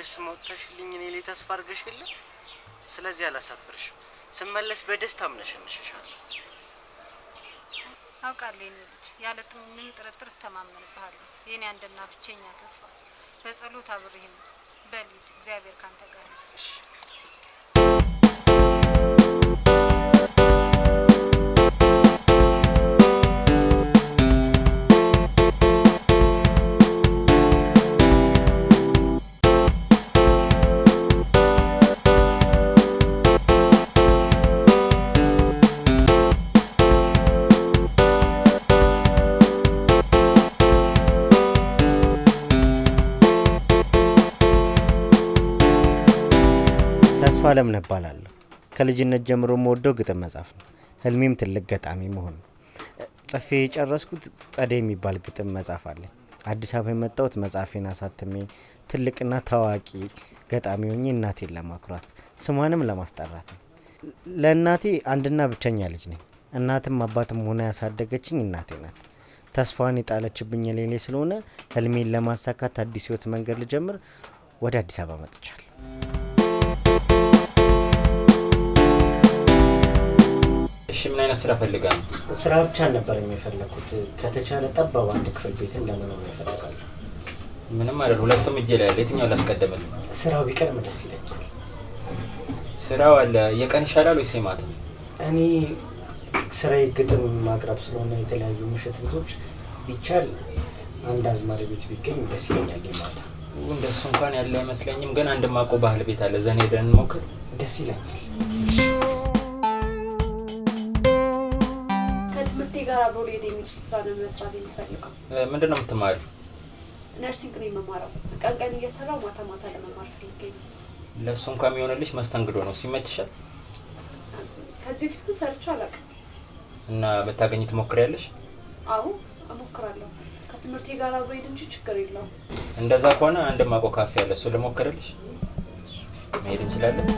ብለሽ ስሞተሽልኝ እኔ ላይ ተስፋ አድርገሽ የለ ስለዚህ አላሳፍርሽም ስመለስ በደስታ አምነሽንሽሻለሁ አውቃለሁ ልጅ ያለጥም ምንም ጥርጥር ተማመንብሃለሁ የኔ አንድና ብቸኛ ተስፋ በጸሎት አብሬህ በልጅ እግዚአብሔር ካንተ ጋር እሺ አለም ነባላለሁ ከልጅነት ጀምሮ የምወደው ግጥም መጻፍ ነው ህልሜም ትልቅ ገጣሚ መሆን ነው ጽፌ የጨረስኩት ጸደይ የሚባል ግጥም መጻፍ አለኝ አዲስ አበባ የመጣሁት መጻፌን አሳትሜ ትልቅና ታዋቂ ገጣሚ ሆኜ እናቴን ለማኩራት ስሟንም ለማስጠራት ነው ለእናቴ አንድና ብቸኛ ልጅ ነኝ እናትም አባትም ሆነ ያሳደገችኝ እናቴ ናት ተስፋን የጣለችብኝ ሌሌ ስለሆነ ህልሜን ለማሳካት አዲስ ህይወት መንገድ ልጀምር ወደ አዲስ አበባ መጥቻለሁ እሺ ምን አይነት ስራ ፈልጋል ስራ ብቻ ነበር የሚፈልኩት ከተቻለ ጠባብ አንድ ክፍል ቤትን ለምን ይፈልጋል ምንም አይደል ሁለቱም እጄ ላይ የትኛው ላስቀደመል ስራው ቢቀርም ደስ ይለኛል ስራው አለ የቀን ይሻላል ወይስ የማታ እኔ ስራዬ ግጥም ማቅረብ ስለሆነ የተለያዩ ምሽት ቤቶች ቢቻል አንድ አዝማሪ ቤት ቢገኝ ደስ ይለኛል የማታ እንደሱ እንኳን ያለ አይመስለኝም ግን አንድ ማቆ ባህል ቤት አለ ዘኔ ደን ሞክር ደስ ይለኛል ጋር አብሮ ሊሄድ የሚችል ስራ ነው መስራት የሚፈልገው ምንድነው የምትማሪው ነርሲንግ ነው የምማረው ቀን ቀን እየሰራው ማታ ማታ ለመማር ፈልጌ ለሱ እንኳን የሚሆንልሽ መስተንግዶ ነው ሲመችሻል ከዚህ በፊት ግን ሰርቼው አላውቅም እና በታገኝ ትሞክሪያለሽ አዎ እሞክራለሁ ከትምህርቴ ጋር አብሮ ሄድ እንጂ ችግር የለውም እንደዛ ከሆነ አንድ ማቆ ካፌ አለ እሱ ልሞክርልሽ መሄድ እንችላለን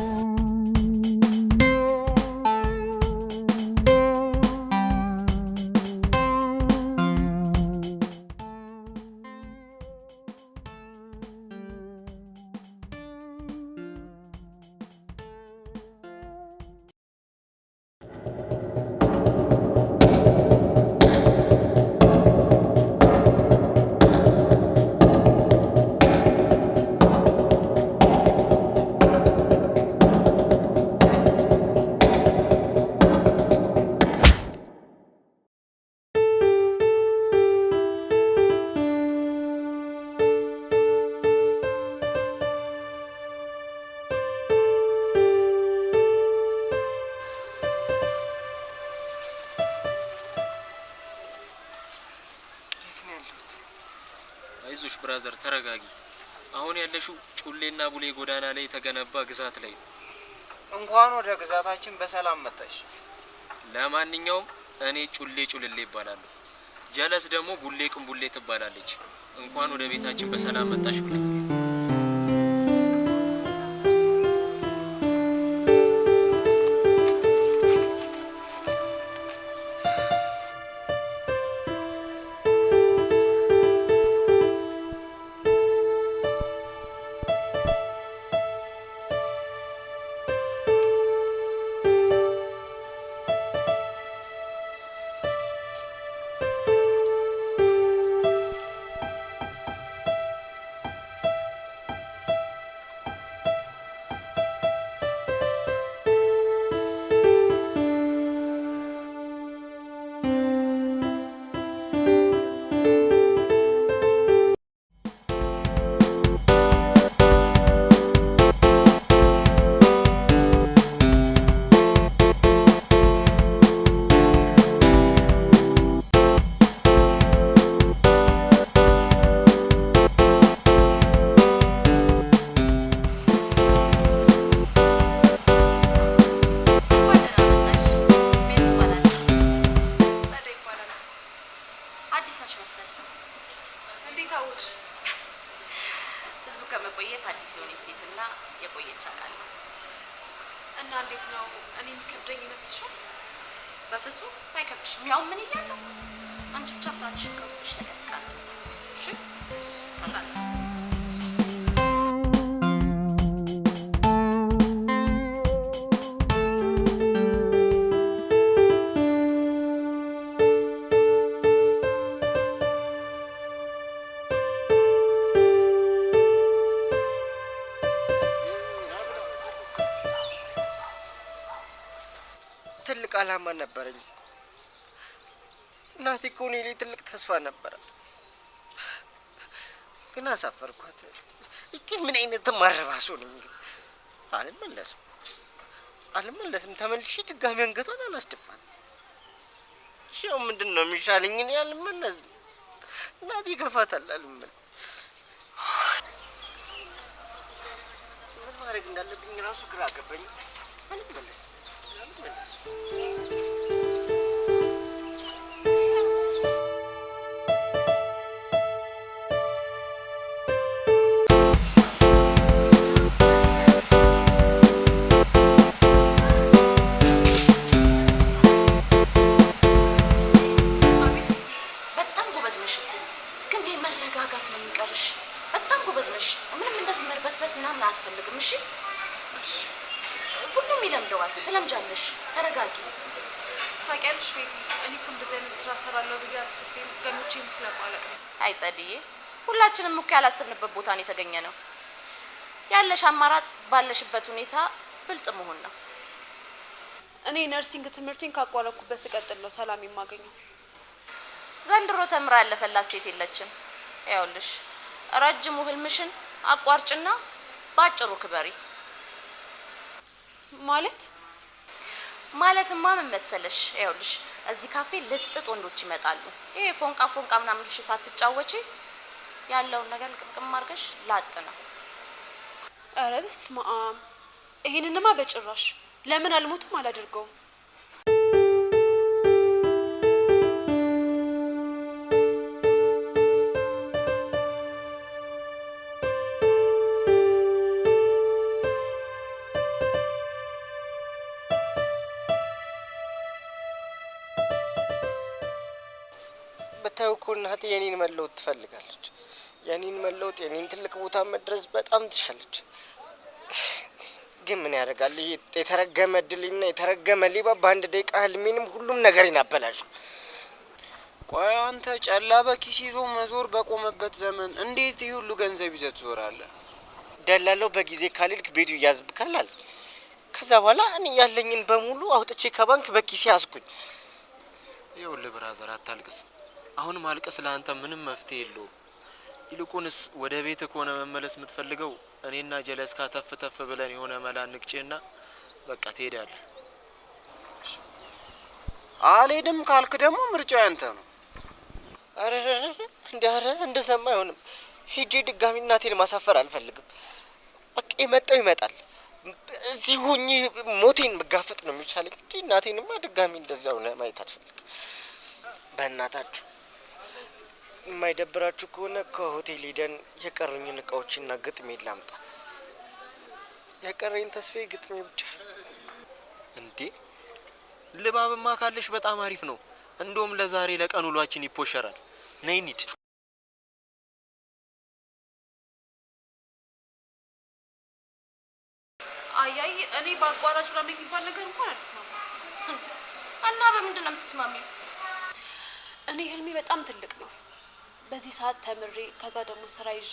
አይዞሽ ብራዘር ተረጋጊ አሁን ያለሽው ጩሌና ቡሌ ጎዳና ላይ ተገነባ ግዛት ላይ እንኳን ወደ ግዛታችን በሰላም መጣሽ ለማንኛውም እኔ ጩሌ ጩልሌ ይባላል ጀለስ ደግሞ ቡሌ ቅንቡሌ ትባላለች እንኳን ወደ ቤታችን በሰላም መጣሽ ብለናል እና እንዴት ነው እኔ የሚከብደኝ ይመስልሻል? በፍጹም አይከብድሽም። ያው ምን ይያለው አንቺ ብቻ ፍራትሽን ከውስጥሽ ለቀቅ አድርጊ። እሺ ቀላል ትልቅ አላማ ነበረኝ። እናቴ እኮ እኔ ላይ ትልቅ ተስፋ ነበረ፣ ግን አሳፈርኳት። ግን ምን አይነት ማረባሶ ነኝ! ግን አልመለስም። ተመልሼ ድጋሚ አንገቷን አላስደፋት። ያው ምንድን ነው የሚሻለኝ? እኔ አልመለስም። እናቴ ከፋታል። አልመለስም። ምን ማድረግ እንዳለብኝ ራሱ ግራ ገባኝ። አልመለስም። አያስፈልግም። እሺ ሁሉም ይለምደዋል። ትለምጃለሽ። ተረጋጊ። ታውቂያለሽ ቤቲ፣ እኔ እኮ እንደዚህ አይነት ስራ እሰራለሁ ብዬ አስቤም ገምቼም ስለማላውቅ ነው። አይ ጸድዬ፣ ሁላችንም እኮ ያላሰብንበት ቦታ ነው የተገኘ ነው። ያለሽ አማራጭ ባለሽበት ሁኔታ ብልጥ መሆን ነው። እኔ ነርሲንግ ትምህርቴን ካቋረጥኩበት ስቀጥል ነው ሰላም የማገኘው። ዘንድሮ ተምራ ያለፈላት ሴት የለችም። ያውልሽ ረጅሙ ህልምሽን አቋርጭና ባጭሩ ክበሪ። ማለትማ ምን መሰለሽ፣ ያውልሽ እዚህ ካፌ ልጥጥ ወንዶች ይመጣሉ። ይሄ ፎንቃ ምናምን ልሽ ሳትጫወቺ ያለውን ነገር ልቅምቅም አድርገሽ ላጥ ነው። ኧረ በስመ አብ! ይሄንንማ በጭራሽ። ለምን አልሞትም አላደርገውም። ብታዩ እኮ እናቴ የኔን መለወጥ ትፈልጋለች። የኔን መለወጥ፣ የኔን ትልቅ ቦታ መድረስ በጣም ትሻለች። ግን ምን ያደርጋል፣ ይሄ የተረገመ እድልና የተረገመ ሌባ በአንድ ደቂቃ ህልሜንም ሁሉም ነገር ይናበላሽ። ቆይ አንተ ጨላ በኪስ ይዞ መዞር በቆመበት ዘመን እንዴት ይህ ሁሉ ገንዘብ ይዘህ ትዞራለህ? ደላለው በጊዜ ካልልክ ቤቱ ያዝብካል አለ። ከዛ በኋላ እኔ ያለኝን በሙሉ አውጥቼ ከባንክ በኪሴ ያዝኩኝ። ይኸውልህ ብራዘር፣ አታልቅስ። አሁን ማልቀስ ለአንተ ምንም መፍትሄ የለውም። ይልቁንስ ወደ ቤት ከሆነ መመለስ የምትፈልገው እኔና ጀለስካ ተፍ ብለን የሆነ መላ ንቅጬና በቃ ትሄዳለህ። አልሄድም ካልክ ደግሞ ምርጫው ያንተ ነው። አረ እንደሰማ አይሆንም። ሄጄ ድጋሚ እናቴን ማሳፈር አልፈልግም። በቃ የመጣው ይመጣል። እዚህ ሆኜ ሞቴን መጋፈጥ ነው የሚቻለኝ እንጂ እናቴንማ ድጋሚ እንደዚያው ማየት አልፈልግም። በእናታችሁ የማይደብራችሁ ከሆነ ከሆቴል ሄደን የቀሩኝን እቃዎችና ግጥሜ ላምጣ። የቀረኝ ተስፋዬ ግጥሜ ብቻ። እንዴ ልባብማ ካለሽ በጣም አሪፍ ነው። እንደውም ለዛሬ ለቀን ውሏችን ይፖሸራል። ነይ እንሂድ። አያይ እኔ በአቋራጭ ምናምን የሚባል ነገር እንኳን አልስማማም። እና በምንድን ነው የምትስማሚው? እኔ ህልሜ በጣም ትልቅ ነው። በዚህ ሰዓት ተምሬ ከዛ ደግሞ ስራ ይዤ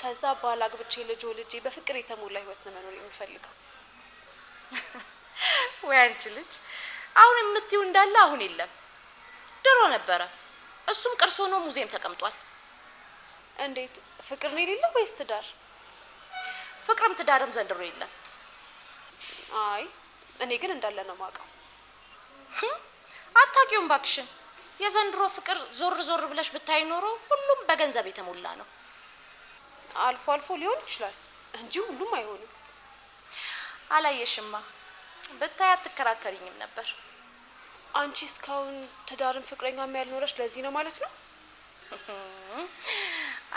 ከዛ ባል አግብቼ ልጅ ወልጄ በፍቅር የተሞላ ህይወት ነው መኖር የምፈልገው። ወይ አንቺ ልጅ፣ አሁን የምትይው እንዳለ አሁን የለም፣ ድሮ ነበረ። እሱም ቅርስ ሆኖ ሙዚየም ተቀምጧል። እንዴት ፍቅር ነው የሌለው ወይስ ትዳር? ፍቅርም ትዳርም ዘንድሮ የለም። አይ እኔ ግን እንዳለ ነው የማውቀው። አታውቂውም ባክሽን። የዘንድሮ ፍቅር ዞር ብለሽ ብታይ ኖሮ ሁሉም በገንዘብ የተሞላ ነው። አልፎ አልፎ ሊሆን ይችላል እንጂ ሁሉም አይሆንም። አላየሽማ፣ ብታይ አትከራከሪኝም ነበር። አንቺ እስካሁን ትዳርን ፍቅረኛም ያልኖረሽ ለዚህ ነው ማለት ነው?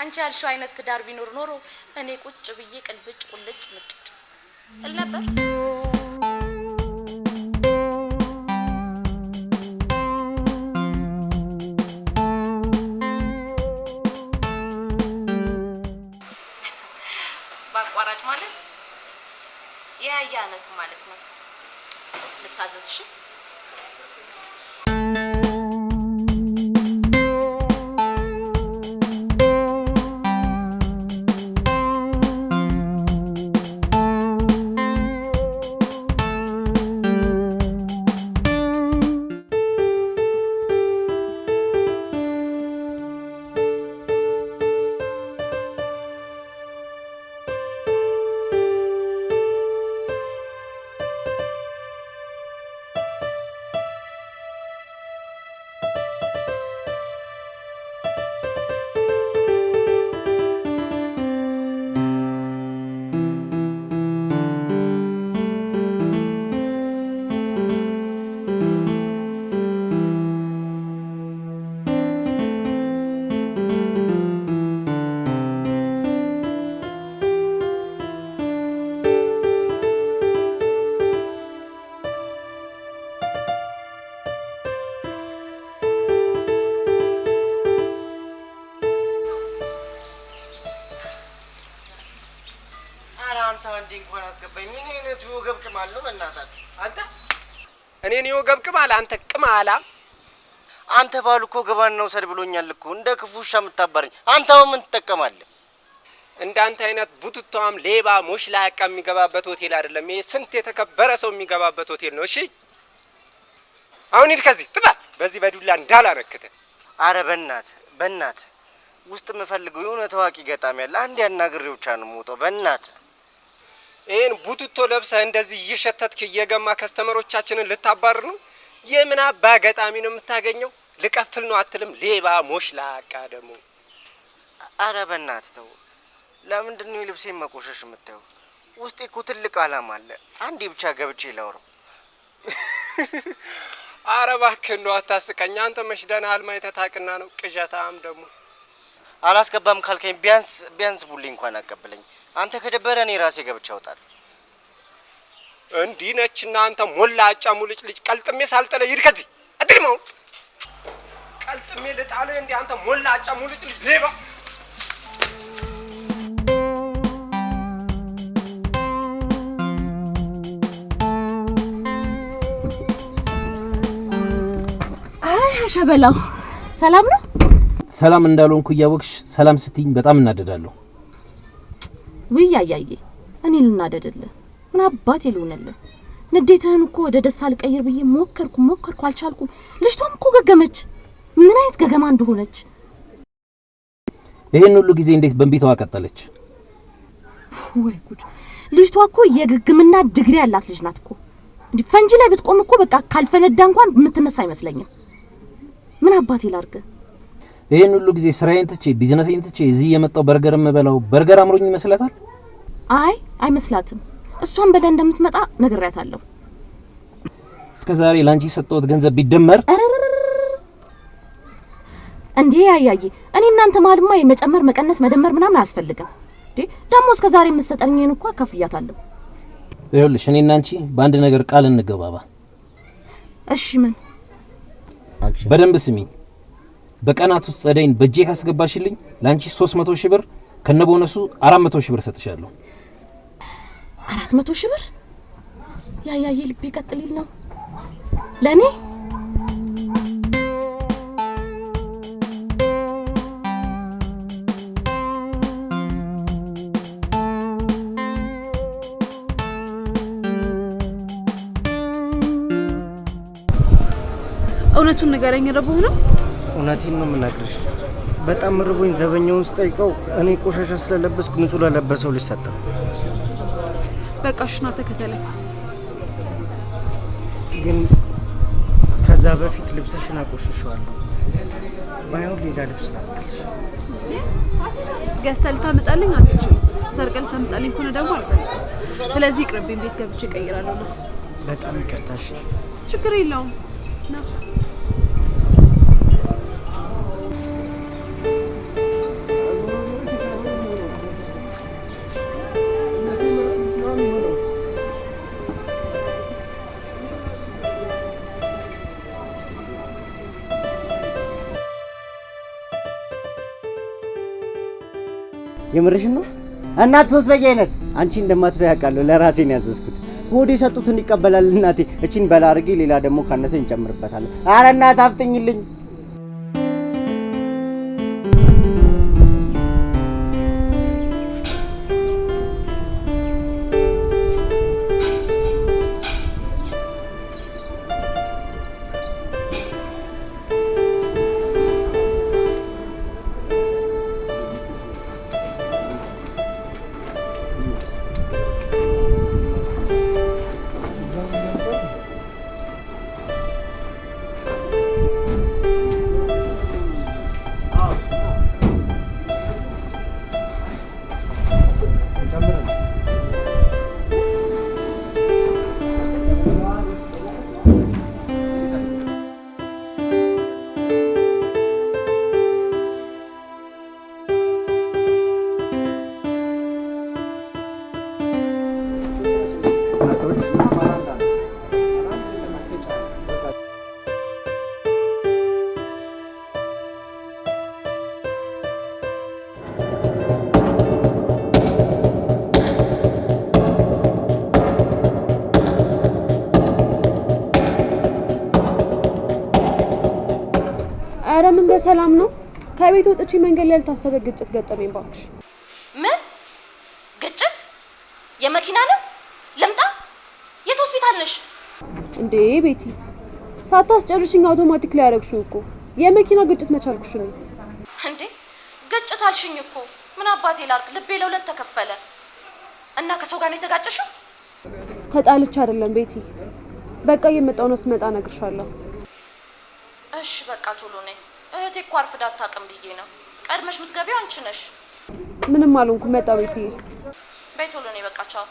አንቺ ያልሽው አይነት ትዳር ቢኖር ኖሮ እኔ ቁጭ ብዬ ቅልብጭ ቁልጭ ምጭጭ እል ነበር። በአቋራጭ ማለት የአያነቱ ማለት ነው። ልታዘዝሽ? ባለው በእናታችሁ አንተ እኔን ይወገብ ቅማል አንተ ቅማላ አንተ ባሉ እኮ ገባን ነው ሰድ ብሎኛል እኮ እንደ ክፉሻ የምታባረኝ አንተው ምን ትጠቀማለህ? እንዳንተ አይነት ቡትቷም ሌባ ሞሽላቃ የሚገባበት ሆቴል አይደለም። ይሄ ስንት የተከበረ ሰው የሚገባበት ሆቴል ነው። እሺ አሁን ሂድ ከዚህ ጥፋ። በዚህ በዱላ እንዳላነክተ። አረ በእናት ውስጥ የምፈልገው የሆነ ታዋቂ ገጣሚ ያለ አንድ ያናግሬው ብቻ ነው የምወጣው። በእናት ይሄን ቡትቶ ለብሰህ እንደዚህ እየሸተትክ እየገማ ከስተመሮቻችንን ልታባር ነው? የምን አባ ገጣሚ ነው የምታገኘው? ልቀፍል ነው አትልም? ሌባ ሞሽላቃ ደግሞ። አረ በእናት ተው። ለምንድን ነው ልብሴን መቆሸሽ የምታየው? ውስጤ እኮ ትልቅ አላማ አለ። አንዴ ብቻ ገብቼ ላውራው። አረ እባክህ ነው አታስቀኝ። አንተ መሽደናል ማይተታቅና ነው ቅዠታም ደግሞ። አላስገባም ካልከኝ ቢያንስ ቡሌ እንኳን አቀብለኝ። አንተ ከደበረ እኔ ራሴ ገብቼ አውጣለሁ። እንዲህ ነችና አንተ ሞላጫ ሙልጭ ልጅ ቀልጥሜ ሳልጥለ ይድ ከዚህ አድግመው ቀልጥሜ ልጣለ እንዴ አንተ ሞላጫ ሙልጭ ልጅ ሌባ። ሸበላው ሰላም ነው? ሰላም እንዳልሆንኩ እያወቅሽ ሰላም ስትይኝ በጣም እናደዳለሁ። ውይ ያያዬ እኔ ልናደድልህ ምን አባቴ ልሆንልህ? ንዴትህን እኮ ወደ ደስታ ልቀይር ብዬ ሞከርኩ አልቻልኩም። ልጅቷም እኮ ገገመች። ምን አይነት ገገማ እንደሆነች። ይሄን ሁሉ ጊዜ እንዴት በእንቢታዋ ቀጠለች? ወይ ጉድ! ልጅቷ እኮ የግግምና ዲግሪ ያላት ልጅ ናት እኮ። እንዴ ፈንጂ ላይ ብትቆም እኮ በቃ ካልፈነዳ እንኳን የምትነሳ አይመስለኝም። ምን አባቴ ላርገ? ይሄን ሁሉ ጊዜ ስራዬን ትቼ ቢዝነሴን ትቼ እዚህ የመጣው በርገር የምበላው በርገር አምሮኝ ይመስላታል? አይ አይመስላትም። እሷን በለ እንደምትመጣ ነግሬያታለሁ። እስከዛሬ ላንቺ ሰጠሁት ገንዘብ ቢደመር እንዴ ያያዬ እኔ እናንተ ማልማ የመጨመር መቀነስ መደመር ምናምን አያስፈልግም። እንዴ ደግሞ እስከዛሬ የምትሰጠኝን እንኳን ከፍያታለሁ። ይኸውልሽ እኔና አንቺ በአንድ ነገር ቃል እንገባባ። እሺ ምን? በደንብ ስሚኝ። በቀናት ውስጥ ጸደይን በእጄ ካስገባሽልኝ ላንቺ 300 ሺህ ብር ከነቦነሱ 400 ሺህ ብር ሰጥሻለሁ። 400 ሺህ ብር? ያያዬ ልብ ይቀጥልል ነው ለኔ? እውነቱን ንገረኝ። ረቡህ ነው? እውነቴን ነው የምነግርሽ። በጣም ርቦኝ ዘበኛውን ስጠይቀው እኔ ቆሻሻ ስለለበስኩ ንጹህ ለለበሰው ልጅ ሰጠ። በቃ እሺ ና ተከተለኝ። ግን ከዛ በፊት ልብስሽን አቆሽሸዋለሁ። ባይሆን ሌላ ልብስ ላምጣልሽ። ገዝተህ ልታመጣልኝ አትችልም። ሰርቀህ ልታመጣልኝ ከሆነ ደግሞ አልፈልግም። ስለዚህ ይቅርብኝ፣ ቤት ገብቼ እቀይራለሁ ነው። በጣም ይቅርታሽ። ችግር የለውም ና። የምርሽን ነው? እናት 3 በየአይነት አንቺ እንደማትበይ አውቃለሁ። ለራሴ ነው ያዘዝኩት። ሆዴ የሰጡትን ይቀበላል እናቴ። እቺን በላ አድርጌ ሌላ ደግሞ ካነሰኝ እንጨምርበታለን። አረ እናት አፍጥኝልኝ። በሰላም ነው? ከቤት ወጥቼ መንገድ ላይ ያልታሰበ ግጭት ገጠመኝ ባክሽ። ምን ግጭት? የመኪና ነው? ልምጣ? የት ሆስፒታል ነሽ? እንዴ ቤቲ ሳታስጨርሽኝ አውቶማቲክ ላይ ያረግሽው እኮ። የመኪና ግጭት መቻልኩሽ ነው እንዴ? ግጭት አልሽኝ እኮ ምን አባቴ ላርግ? ልቤ ለሁለት ተከፈለ እና ከሰው ጋር ነው የተጋጨሽው? ተጣልቼ አይደለም ቤቲ። በቃ እየመጣሁ ነው፣ ስመጣ እነግርሻለሁ። እሺ በቃ ቶሎ ነኝ። እህቴ እኮ አርፍዳ አታውቅም ብዬ ነው። ቀድመሽ የምትገቢው አንቺ ነሽ። ምንም አልሆንኩም፣ መጣሁ ቤቲ። በይ ቶሎ ነኝ። በቃ ቻው።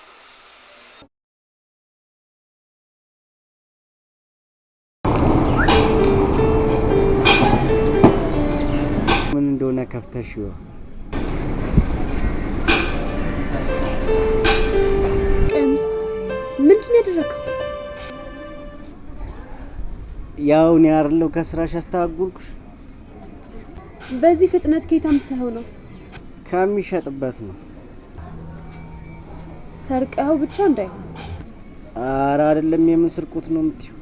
ምን እንደሆነ ከፍተሽ ይኸው። ቀሚስ ምንድን ነው ያደረገው? ያው እኔ አይደለሁ ከስራሽ አስተዋወቅኩሽ። በዚህ ፍጥነት ከየት አምጥተኸው ነው? ከሚሸጥበት ነው። ሰርቀኸው ብቻ እንዳይሆን። ኧረ አይደለም፣ የምን ስርቁት ነው የምትይው?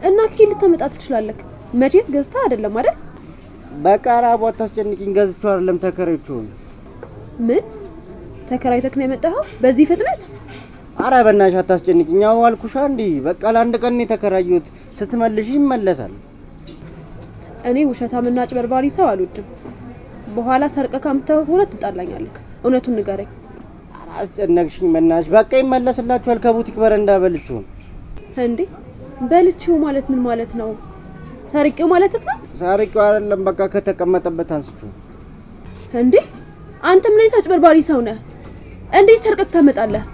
እና ከየት ልታመጣ ትችላለህ? መቼስ ገዝተህ አይደለም አይደል? በቃ ራቧ አታስጨንቂኝ። ገዝቼው አይደለም ተከራይቼው ነው። ምን ተከራይተህ ነው የመጣኸው በዚህ ፍጥነት? አረ በእናትሽ አታስጨንቂኝ። ያው አልኩሽ እንዴ፣ በቃ ለአንድ ቀን ነው የተከራየሁት። ስትመልሽ ይመለሳል። እኔ ውሸታምና አጭበርባሪ ሰው አልወድም። በኋላ ሰርቀህ ካምጥተኸው ሆነ ትጣላኛለህ። እውነቱን ንገረኝ። አረ አስጨነቅሽኝ በእናትሽ። በቃ ይመለስላችኋል። ከቡቲክ በረንዳ በልቼው እንዴ። በልቼው ማለት ምን ማለት ነው? ሰርቄው ማለት ነው? ሰርቄው አይደለም፣ በቃ ከተቀመጠበት አንስቼው። እንዴ አንተ ምን አይነት አጭበርባሪ ሰው ነህ? እንዴት ሰርቀህ ታመጣለህ?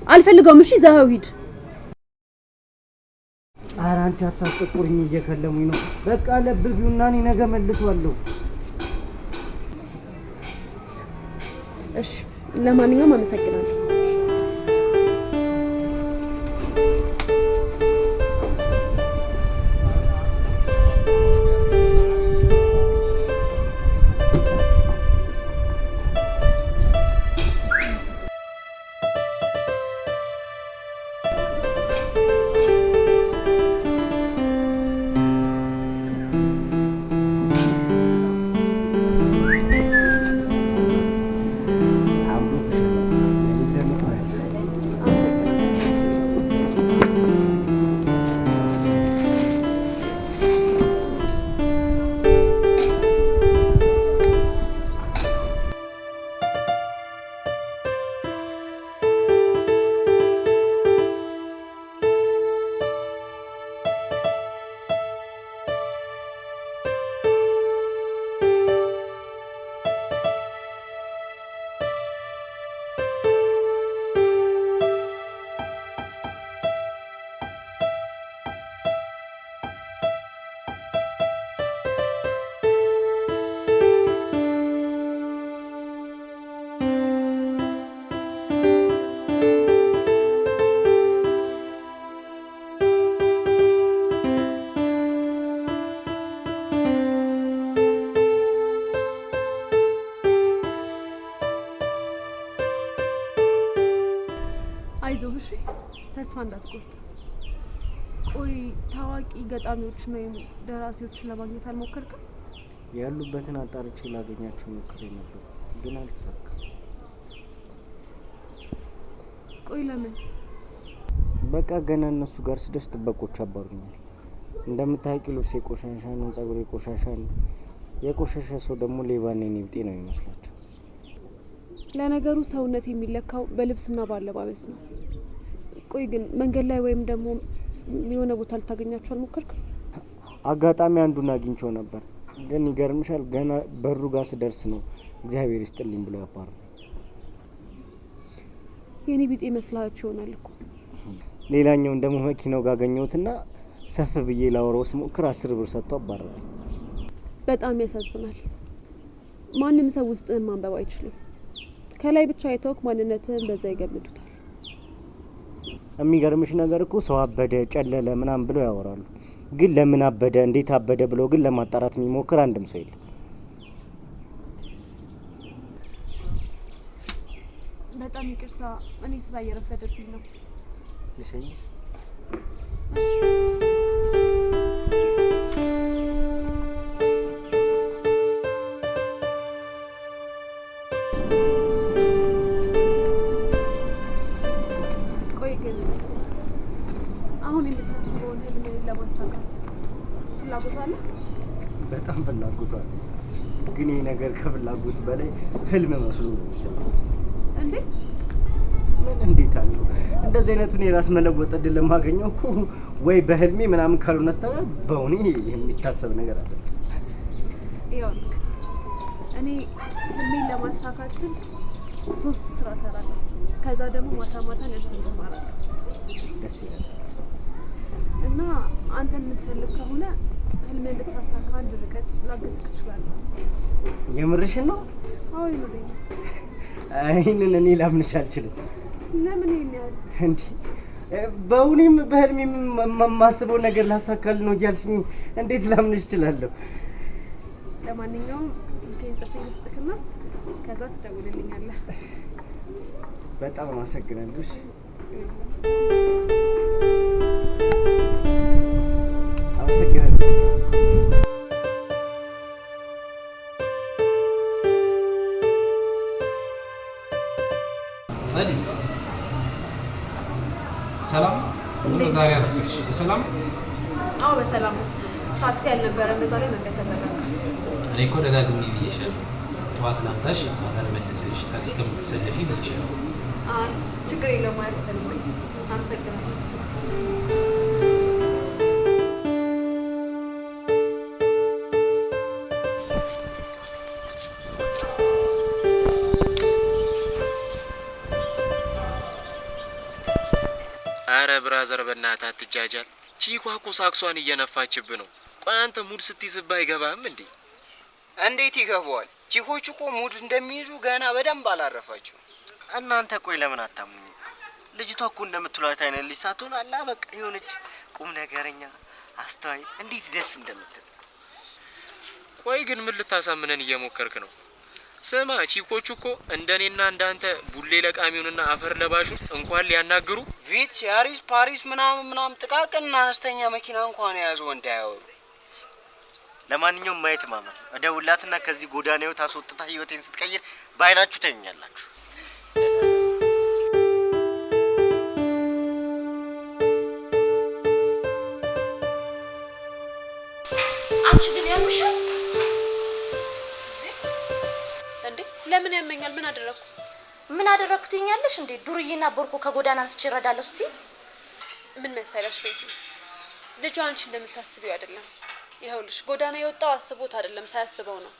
አልፈልገውም። እሺ ዘኸው ሂድ። ኧረ አንቺ አታስጠቁርኝ፣ እየከለሙኝ ነው። በቃ ለብቢውና እኔ ነገ መልሷለሁ። እሺ ለማንኛውም አመሰግናለሁ። አይዞህ እሺ፣ ተስፋ እንዳትቆርጥ። ቆይ ታዋቂ ገጣሚዎችን ወይም ደራሲዎችን ለማግኘት አልሞከርክም? ያሉበትን አጣርቼ ላገኛቸው ሞክሬ ነበር፣ ግን አልተሳካም። ቆይ ለምን? በቃ ገና እነሱ ጋር ስደርስ ጥበቆች አባሩኛል። እንደምታውቂው ልብሴ ቆሻሻ ነው፣ ጸጉሬ ቆሻሻ ነው። የቆሻሻ ሰው ደግሞ ሌባ ነኝ ቢጤ ነው የሚመስላቸው። ለነገሩ ሰውነት የሚለካው በልብስና በአለባበስ ነው። ቆይ ግን መንገድ ላይ ወይም ደግሞ የሆነ ቦታ ልታገኛቸው አልሞከርክም? አጋጣሚ አንዱን አግኝቼው ነበር፣ ግን ይገርምሻል ገና በሩ ጋር ስደርስ ነው እግዚአብሔር ይስጥልኝ ብሎ ያባረረኝ። የኔ ቢጤ መስላችሁ ይሆናል እኮ። ሌላኛውን ደግሞ መኪናው ጋር አገኘሁትና ሰፍ ብዬ ላወራው ስሞክር 10 ብር ሰጥቶ አባረረኝ። በጣም ያሳዝናል። ማንም ሰው ውስጥህን ማንበብ አይችልም። ከላይ ብቻ አይተውክ ማንነትህን በዛ ይገምቱታል። የሚገርምሽ ነገር እኮ ሰው አበደ፣ ጨለለ ምናምን ብለው ያወራሉ፣ ግን ለምን አበደ እንዴት አበደ ብለው ግን ለማጣራት የሚሞክር አንድም ሰው የለም። በጣም ይቅርታ፣ እኔ ስራ እየረፈደብኝ ነው። ልሸኝሽ? አሁን የምታስበውን ህልምህን ለማሳካት ፍላጎት አለ? በጣም ፍላጎት አለ። ግን ይሄ ነገር ከፍላጎት በላይ ህልም መስሎ ነው። እንዴት? ምን እንዴት አለው? እንደዚህ አይነቱን የራስ መለወጥ እድል ለማገኘው እኮ ወይ በህልሜ ምናምን ካልሆነ በስተቀር በእውኔ የሚታሰብ ነገር አለ። ይኸውልህ እኔ ህልሜን ለማሳካት ስል 3 ስራ እሰራለሁ። ከዛ ደግሞ ማታ ማታ ነርሲንግ እማራለሁ። ደስ ይላል። እና አንተ የምትፈልግ ከሆነ ህልሜን እንድታሳካ አንድ ርቀት ላግዝህ እችላለሁ። የምርሽን ነው? አዎ የምሬን ነው። ይህንን እኔ ላምንሽ አልችልም። ለምን ይሄን ያህል? እንዴ በእውኔም በህልሜም የማስበው ነገር ላሳካል ነው እያልሽኝ እንዴት ላምንሽ እችላለሁ? ለማንኛውም ስልኬን ጽፌ ልስጥክና ከዛ ትደውልልኛለህ። በጣም አመሰግናለሁ። አመሰግናለሁ። ጸዲ ሰላም ነው? ዛሬ አረፈሽ በሰላም? አዎ በሰላም ነው። ታክሲ ያልነበረም በዛ ላይ መንገድ ተዘጋጋ። እኔ እኮ ደጋግሜ ብዬሻለሁ፣ ጠዋት ላምጣሽ ማታ ልመልስሽ ታክሲ ከምትሰለፊ ብዬሻለሁ። አይ ችግር የለውም አያስፈልግም። አመሰግናለሁ። አረ ብራዘር በእናትህ አትጃጃል። ቺኳ እኮ ሳክሷን እየነፋችብ ነው። ቆይ አንተ ሙድ ስትይዝባ አይገባም እንዴ? እንዴት ይገባዋል? ቺኮቹ እኮ ሙድ እንደሚይዙ ገና በደንብ አላረፋችሁ። እናንተ ቆይ ለምን አታምኑኝ? ልጅቷ እኮ እንደምትሏት አይነት ልጅ ሳትሆን አላ በቃ የሆነች ቁም ነገረኛ አስተዋይ እንዴት ደስ እንደምትል። ቆይ ግን ምን ልታሳምነን እየሞከርክ ነው? ስማ ቺኮቹ እኮ እንደኔና እንዳንተ ቡሌ ለቃሚውንና አፈር ለባሹን እንኳን ሊያናግሩ ቪትስ፣ ያሪስ፣ ፓሪስ ምናምን ጥቃቅንና አነስተኛ መኪና እንኳን የያዙ ወንድ አያወሩ። ለማንኛውም ማየት ማመን እደውላትና ከዚህ ጎዳና ህይወት አስወጥታ ህይወቴን ስትቀይር በአይናችሁ ተኛላችሁ። አንቺ ግን ያምሻል እንዴ? ለምን ያመኛል? ምን አደረኩ? ምን አደረኩት ይኛለሽ እንዴ? ዱርዬና ቦርኮ ከጎዳና አንስቼ እረዳለሁ እስቲ። ምን መሰለሽ ቤቲ፣ ልጁ አንቺ እንደምታስቢው አይደለም። ይኸውልሽ ጎዳና የወጣው አስቦት አይደለም ሳያስበው ነው።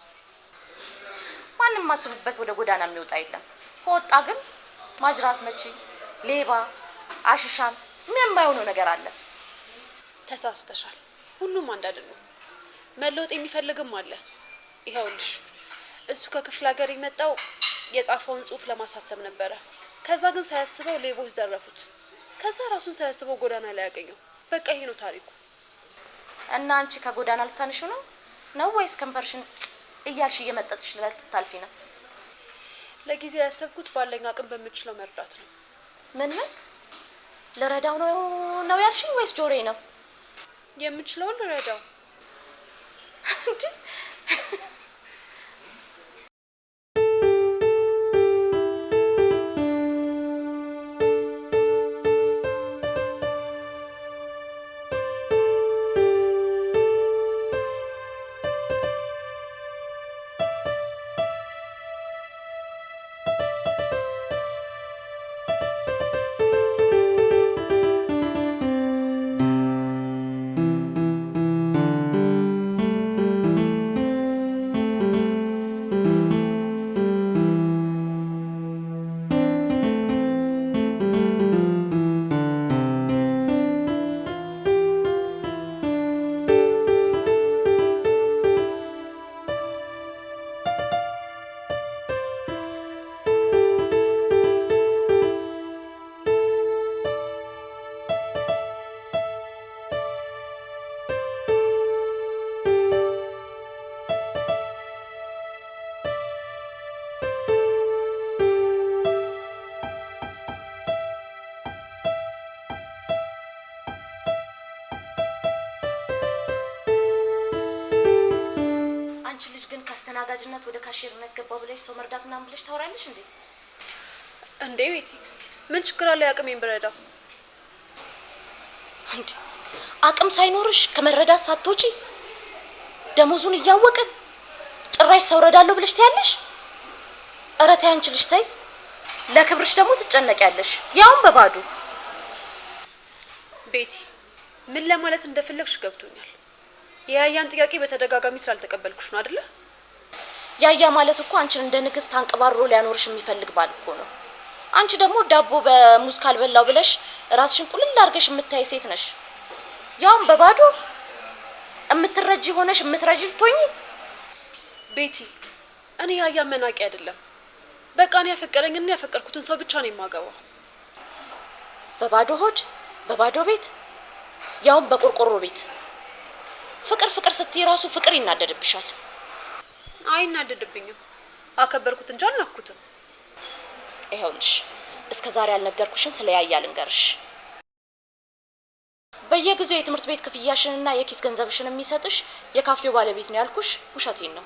ማንም ማስብበት ወደ ጎዳና የሚወጣ የለም። ከወጣ ግን ማጅራት መቺ፣ ሌባ፣ አሽሻም ምንም የማይሆነው ነገር አለ። ተሳስተሻል። ሁሉም አንድ አይደለም። መለወጥ የሚፈልግም አለ። ይኸውልሽ እሱ ከክፍለ ሀገር የመጣው የጻፈውን ጽሑፍ ለማሳተም ነበረ። ከዛ ግን ሳያስበው ሌቦች ዘረፉት። ከዛ ራሱን ሳያስበው ጎዳና ላይ ያገኘው። በቃ ይሄ ነው ታሪኩ። እና አንቺ ከጎዳና ልታንሹ ነው ወይስ ከንፈርሽን እያልሽ እየመጠጥሽ ልታልፊ ነው? ለጊዜው ያሰብኩት ባለኝ አቅም በምችለው መርዳት ነው። ምን ልረዳው ነው ያልሽኝ ወይስ ጆሮዬ ነው? የምችለውን ልረዳው። አስተናጋጅነት ወደ ካሽርነት ገባው ብለሽ ሰው መርዳት ምናምን ብለሽ ታወራለሽ እንዴ? እንዴ ቤቲ ምን ችግር አለ? ያቅሜን ብረዳው። እንዴ አቅም ሳይኖርሽ ከመረዳት ሳትወጪ ደሞዙን እያወቅን ጭራሽ ሰው ረዳለሁ ብለሽ ትያለሽ? ኧረ ተይ አንቺ ልጅ ተይ። ለክብርሽ ደግሞ ትጨነቂያለሽ፣ ያውን በባዶ። ቤቲ ምን ለማለት እንደፈለግሽ ገብቶኛል። የያያን ጥያቄ በተደጋጋሚ ስላልተቀበልኩሽ ነው አይደለ? ያያ ማለት እኮ አንቺን እንደ ንግስት አንቀባሮ ሊያኖርሽ የሚፈልግ ባል እኮ ነው። አንቺ ደግሞ ዳቦ በሙዝ ካልበላው ብለሽ ራስሽን ቁልል አድርገሽ የምታይ ሴት ነሽ። ያውን በባዶ እምትረጂ ሆነሽ እምትረጂ ልትሆኚ። ቤቲ እኔ ያያ መናቂ አይደለም። በቃ እኔ ያፈቀረኝና ያፈቀርኩትን ሰው ብቻ ነው የማገባው። በባዶ ሆድ በባዶ ቤት ያውን በቆርቆሮ ቤት ፍቅር ፍቅር ስትይ ራሱ ፍቅር ይናደድብሻል። አይናደድብኝም። አከበርኩት እንጂ አልናኩትም። ይኸውልሽ እስከ ዛሬ ያልነገርኩሽን ስለ ያያ ልንገርሽ። በየጊዜው የትምህርት ቤት ክፍያሽንና የኪስ ገንዘብሽን የሚሰጥሽ የካፌው ባለቤት ነው ያልኩሽ ውሸቴን ነው።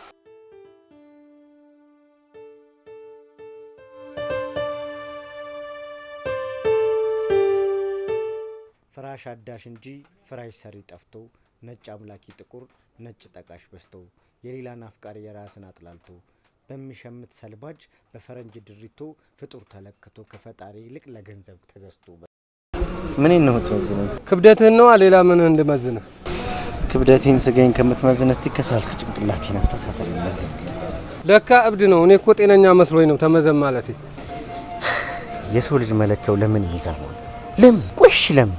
ፍራሽ አዳሽ እንጂ ፍራሽ ሰሪ ጠፍቶ ነጭ አምላኪ ጥቁር ነጭ ጠቃሽ በስቶ የሌላን አፍቃሪ የራስን አጥላልቶ በሚሸምት ሰልባጅ በፈረንጅ ድሪቶ ፍጡር ተለክቶ ከፈጣሪ ይልቅ ለገንዘብ ተገዝቶ። ምን ነው የምትመዝነው? ክብደትህን ነው ሌላ ምን እንድመዝነህ? ክብደቴን ስጋዬን ከምትመዝን እስቲ ከሳልክ ጭንቅላቴን አስተሳሰብ መዝን። ለካ እብድ ነው። እኔ እኮ ጤነኛ መስሎኝ ነው ተመዘን ማለቴ። የሰው ልጅ መለኪያው ለምን ሚዛን ነው? ለምን ቆሽ ለምን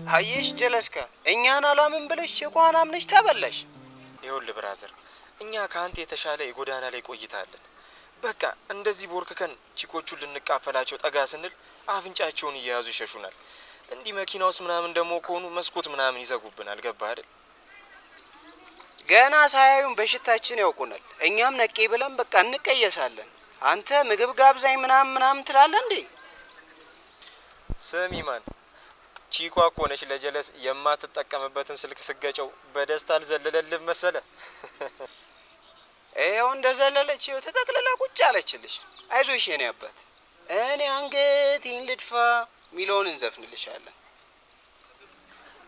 አየሽ ጀለስካ እኛን አላምን ብለሽ ቼኳን አምነሽ ተበላሽ። ይኸውልህ ብራዘር እኛ ከአንተ የተሻለ የጎዳና ላይ ቆይታለን። በቃ እንደዚህ ቦርክከን ቺኮቹን ልንቃፈላቸው ጠጋ ስንል አፍንጫቸውን እየያዙ ይሸሹናል። እንዲህ መኪና ውስጥ ምናምን ደግሞ ከሆኑ መስኮት ምናምን ይዘጉብናል። ገባህ አይደል? ገና ሳያዩን በሽታችን ያውቁናል። እኛም ነቄ ብለን በቃ እንቀየሳለን። አንተ ምግብ ጋብዛኝ ምናምን ትላለህ እንዴ? ስሚ ማን ቺኳ እኮ ነች ለጀለስ የማትጠቀምበትን ስልክ ስገጨው በደስታ አልዘለለልህ መሰለ። ይኸው እንደዘለለች ይኸው ተጠቅልላ ቁጭ አለችልሽ። አይዞሽ የኔ አባት እኔ አንገቴን ልድፋ ሚለውን እንዘፍንልሻለን።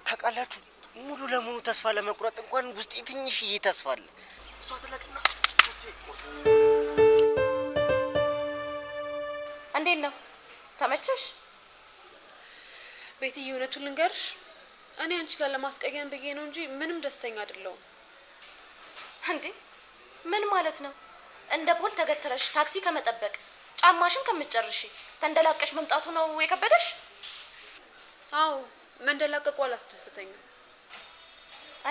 ታውቃላችሁ ሙሉ ለሙሉ ተስፋ ለመቁረጥ እንኳን ውስጤ ትንሽዬ ተስፋ አለ። እሷ ትለቅና ተስፋ ይቆርጥ። እንዴት ነው ተመቸሽ? ቤትዬ እውነቱን ልንገርሽ እኔ አንቺን ላለማስቀየም ብዬ ነው እንጂ ምንም ደስተኛ አይደለሁም። እንዴ ምን ማለት ነው? እንደ ፖል ተገትረሽ ታክሲ ከመጠበቅ ጫማሽን ከምትጨርሺ ተንደላቀሽ መምጣቱ ነው የከበደሽ? አዎ መንደላቀቁ አላስደሰተኝም።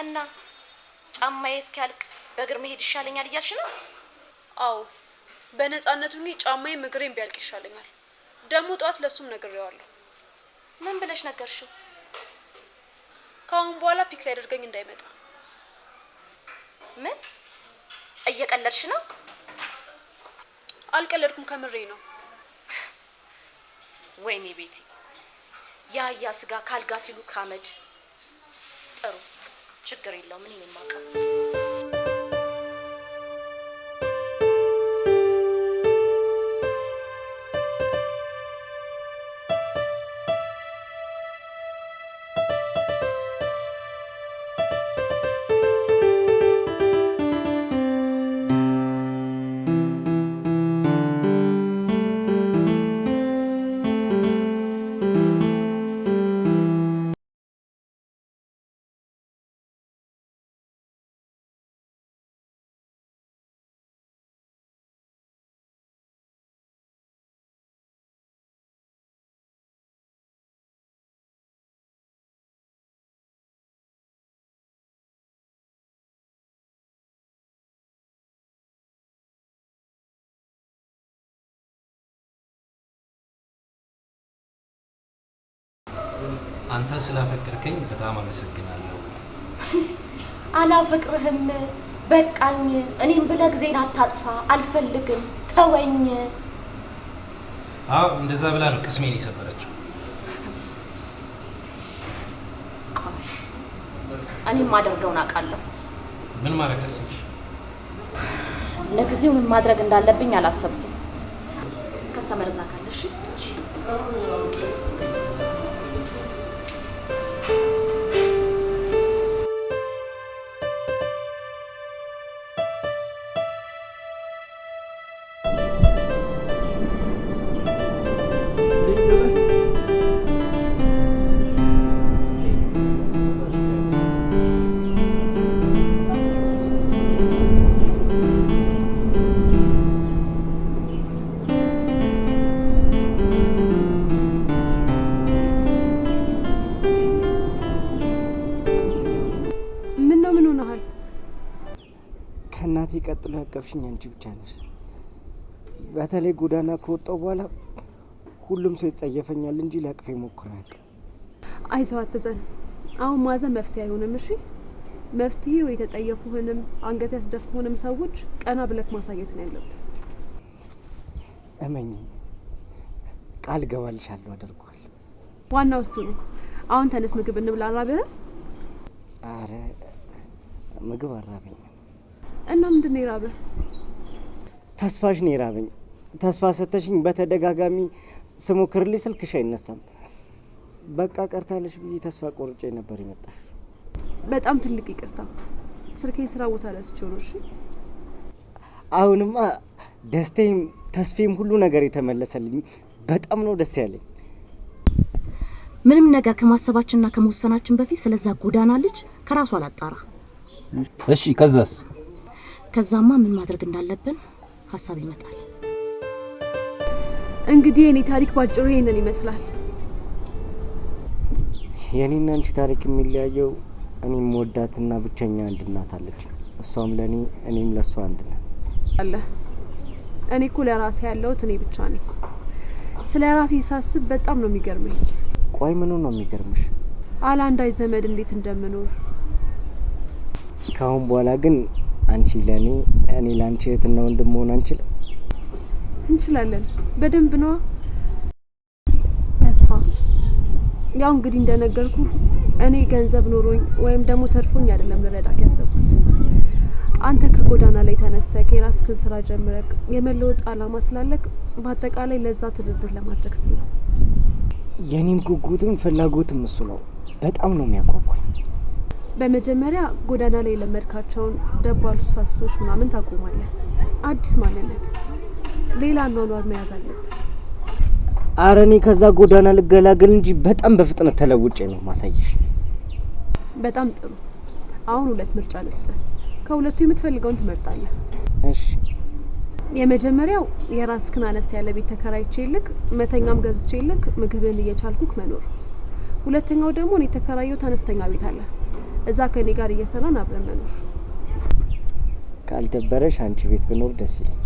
እና ጫማዬ እስኪያልቅ በእግር መሄድ ይሻለኛል እያልሽ ነው? አዎ በነፃነቱ እንጂ ጫማዬ እግሬን ቢያልቅ ይሻለኛል። ደግሞ ጧት ለሱም ነግሬዋለሁ። ምን ብለሽ ነገርሽው? ከአሁን በኋላ ፒክ ላይ አድርገኝ እንዳይመጣ። ምን እየቀለድሽ ነው? አልቀለድኩም ከምሬ ነው። ወይኔ ቤቲ ያ ስጋ ካልጋ ሲሉ ካመድ። ጥሩ ችግር የለውም እኔ ነኝ የማውቀው። አንተ ስላፈቀርከኝ በጣም አመሰግናለሁ። አላፈቅርህም በቃኝ። እኔም ብለህ ጊዜን አታጥፋ አልፈልግም ተወኝ። አዎ እንደዛ ብላ ነው ቅስሜን የሰበረችው። እኔም ማደርገውን አውቃለሁ። ምን ማድረግ አሰብሽ? ለጊዜው ምን ማድረግ እንዳለብኝ አላሰብኩም። ከሰመርዛ ካለሽ ከእናቴ ቀጥሎ ያቀፍሽኝ አንቺ ብቻ ነሽ። በተለይ ጎዳና ከወጣው በኋላ ሁሉም ሰው ይጸየፈኛል እንጂ ሊያቅፈኝ ሞክሮ አያውቅም። አይዞህ አትዘን። አሁን ማዘን መፍትሄ አይሆንም። እሺ መፍትሄው የተጠየፉህንም አንገት ያስደፉህንም ሰዎች ቀና ብለክ ማሳየት ነው ያለብህ። እመኝ፣ ቃል ገባልሻለሁ፣ አደርገዋለሁ። ዋናው እሱ ነው። አሁን ተነስ፣ ምግብ እንብላ። አራበህ? አረ ምግብ አራበኝ። እና ምንድን ነው የራበህ? ተስፋሽ ነው የራበኝ። ተስፋ ሰተሽኝ በተደጋጋሚ ስሞክርልሽ ስልክሽ አይነሳም። በቃ ቀርታለሽ ብዬ ተስፋ ቆርጬ ነበር የመጣሽ። በጣም ትልቅ ይቅርታ። ስልኬን ስራ ቦታ ረስቼው ነው። እሺ አሁንማ ደስታዬም ተስፌም ሁሉ ነገር የተመለሰልኝ። በጣም ነው ደስ ያለኝ። ምንም ነገር ከማሰባችንና ከመወሰናችን በፊት ስለዛ ጎዳና ልጅ ከራሱ አላጣራ። እሺ ከዛስ? ከዛማ ምን ማድረግ እንዳለብን ሀሳብ ይመጣል። እንግዲህ እኔ ታሪክ ባጭሩ ይሄንን ይመስላል። የኔና አንቺ ታሪክ የሚለያየው እኔም ወዳትና ብቸኛ አንድ እናት አለች። እሷም ለኔ እኔም ለሷ አንድ ነን። አለ እኔ እኮ ለራሴ ያለሁት እኔ ብቻ ነኝ። ስለ ራሴ ሳስብ በጣም ነው የሚገርመኝ። ቆይ ምኑ ነው የሚገርምሽ? አለ አንዳች ዘመድ እንዴት እንደምኖር። ካሁን በኋላ ግን አንቺ ለኔ እኔ ላንቺ እህትና ወንድም መሆን አንችልም? እንችላለን። በደንብ ነው ተስፋ። ያው እንግዲህ እንደነገርኩ እኔ ገንዘብ ኖሮኝ ወይም ደግሞ ተርፎኝ አይደለም ልረዳክ ያሰብኩት። አንተ ከጎዳና ላይ ተነስተህ የራስህን ስራ ጀምረክ የመለወጥ አላማ ስላለክ በአጠቃላይ ለዛ ትብብር ለማድረግ ስል ነው። የኔም ጉጉትም ፍላጎትም እሱ ነው። በጣም ነው የሚያጓጓኝ። በመጀመሪያ ጎዳና ላይ ለመድካቸውን ደባል ሱሳሶች ምናምን ታቆማለህ። አዲስ ማንነት፣ ሌላ አኗኗር መያዝ አለብህ። አረ እኔ ከዛ ጎዳና ልገላገል እንጂ በጣም በፍጥነት ተለውጬ ነው ማሳይሽ። በጣም ጥሩ። አሁን ሁለት ምርጫ ልስጥህ። ከሁለቱ የምትፈልገውን ትመርጣለህ። እሺ። የመጀመሪያው የራስህን አነስ ያለ ቤት ተከራይቼልክ መተኛም ገዝቼልክ ምግብህን እየቻልኩክ መኖር። ሁለተኛው ደግሞ እኔ ተከራየሁት አነስተኛ ቤት አለ። እዛ ከኔ ጋር እየሰራን አብረን መኖር። ካልደበረሽ አንቺ ቤት ብኖር ደስ ይለኝ።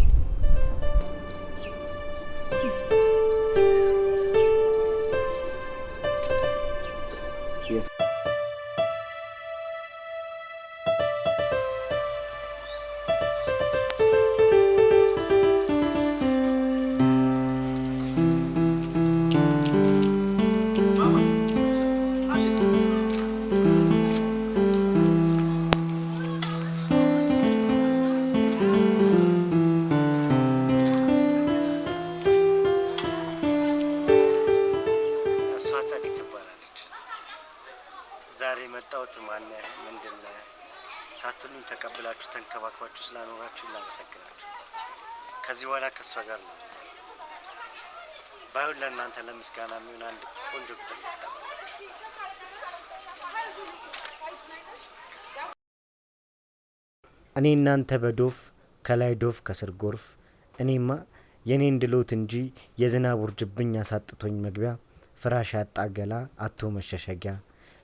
ሳትሉኝ ተቀብላችሁ ተንከባክባችሁ ስላኖራችሁ ላመሰግናችሁ። ከዚህ በኋላ ከሷ ጋር ነው ባይሆን ለእናንተ ለምስጋና የሚሆን አንድ ቆንጆ ቁጥር ልታባላችሁ። እኔ እናንተ በዶፍ ከላይ ዶፍ ከስር ጎርፍ። እኔማ የኔን ድሎት እንጂ የዝናብ ውርጅብኝ አሳጥቶኝ መግቢያ ፍራሽ ያጣ ገላ አቶ መሸሸጊያ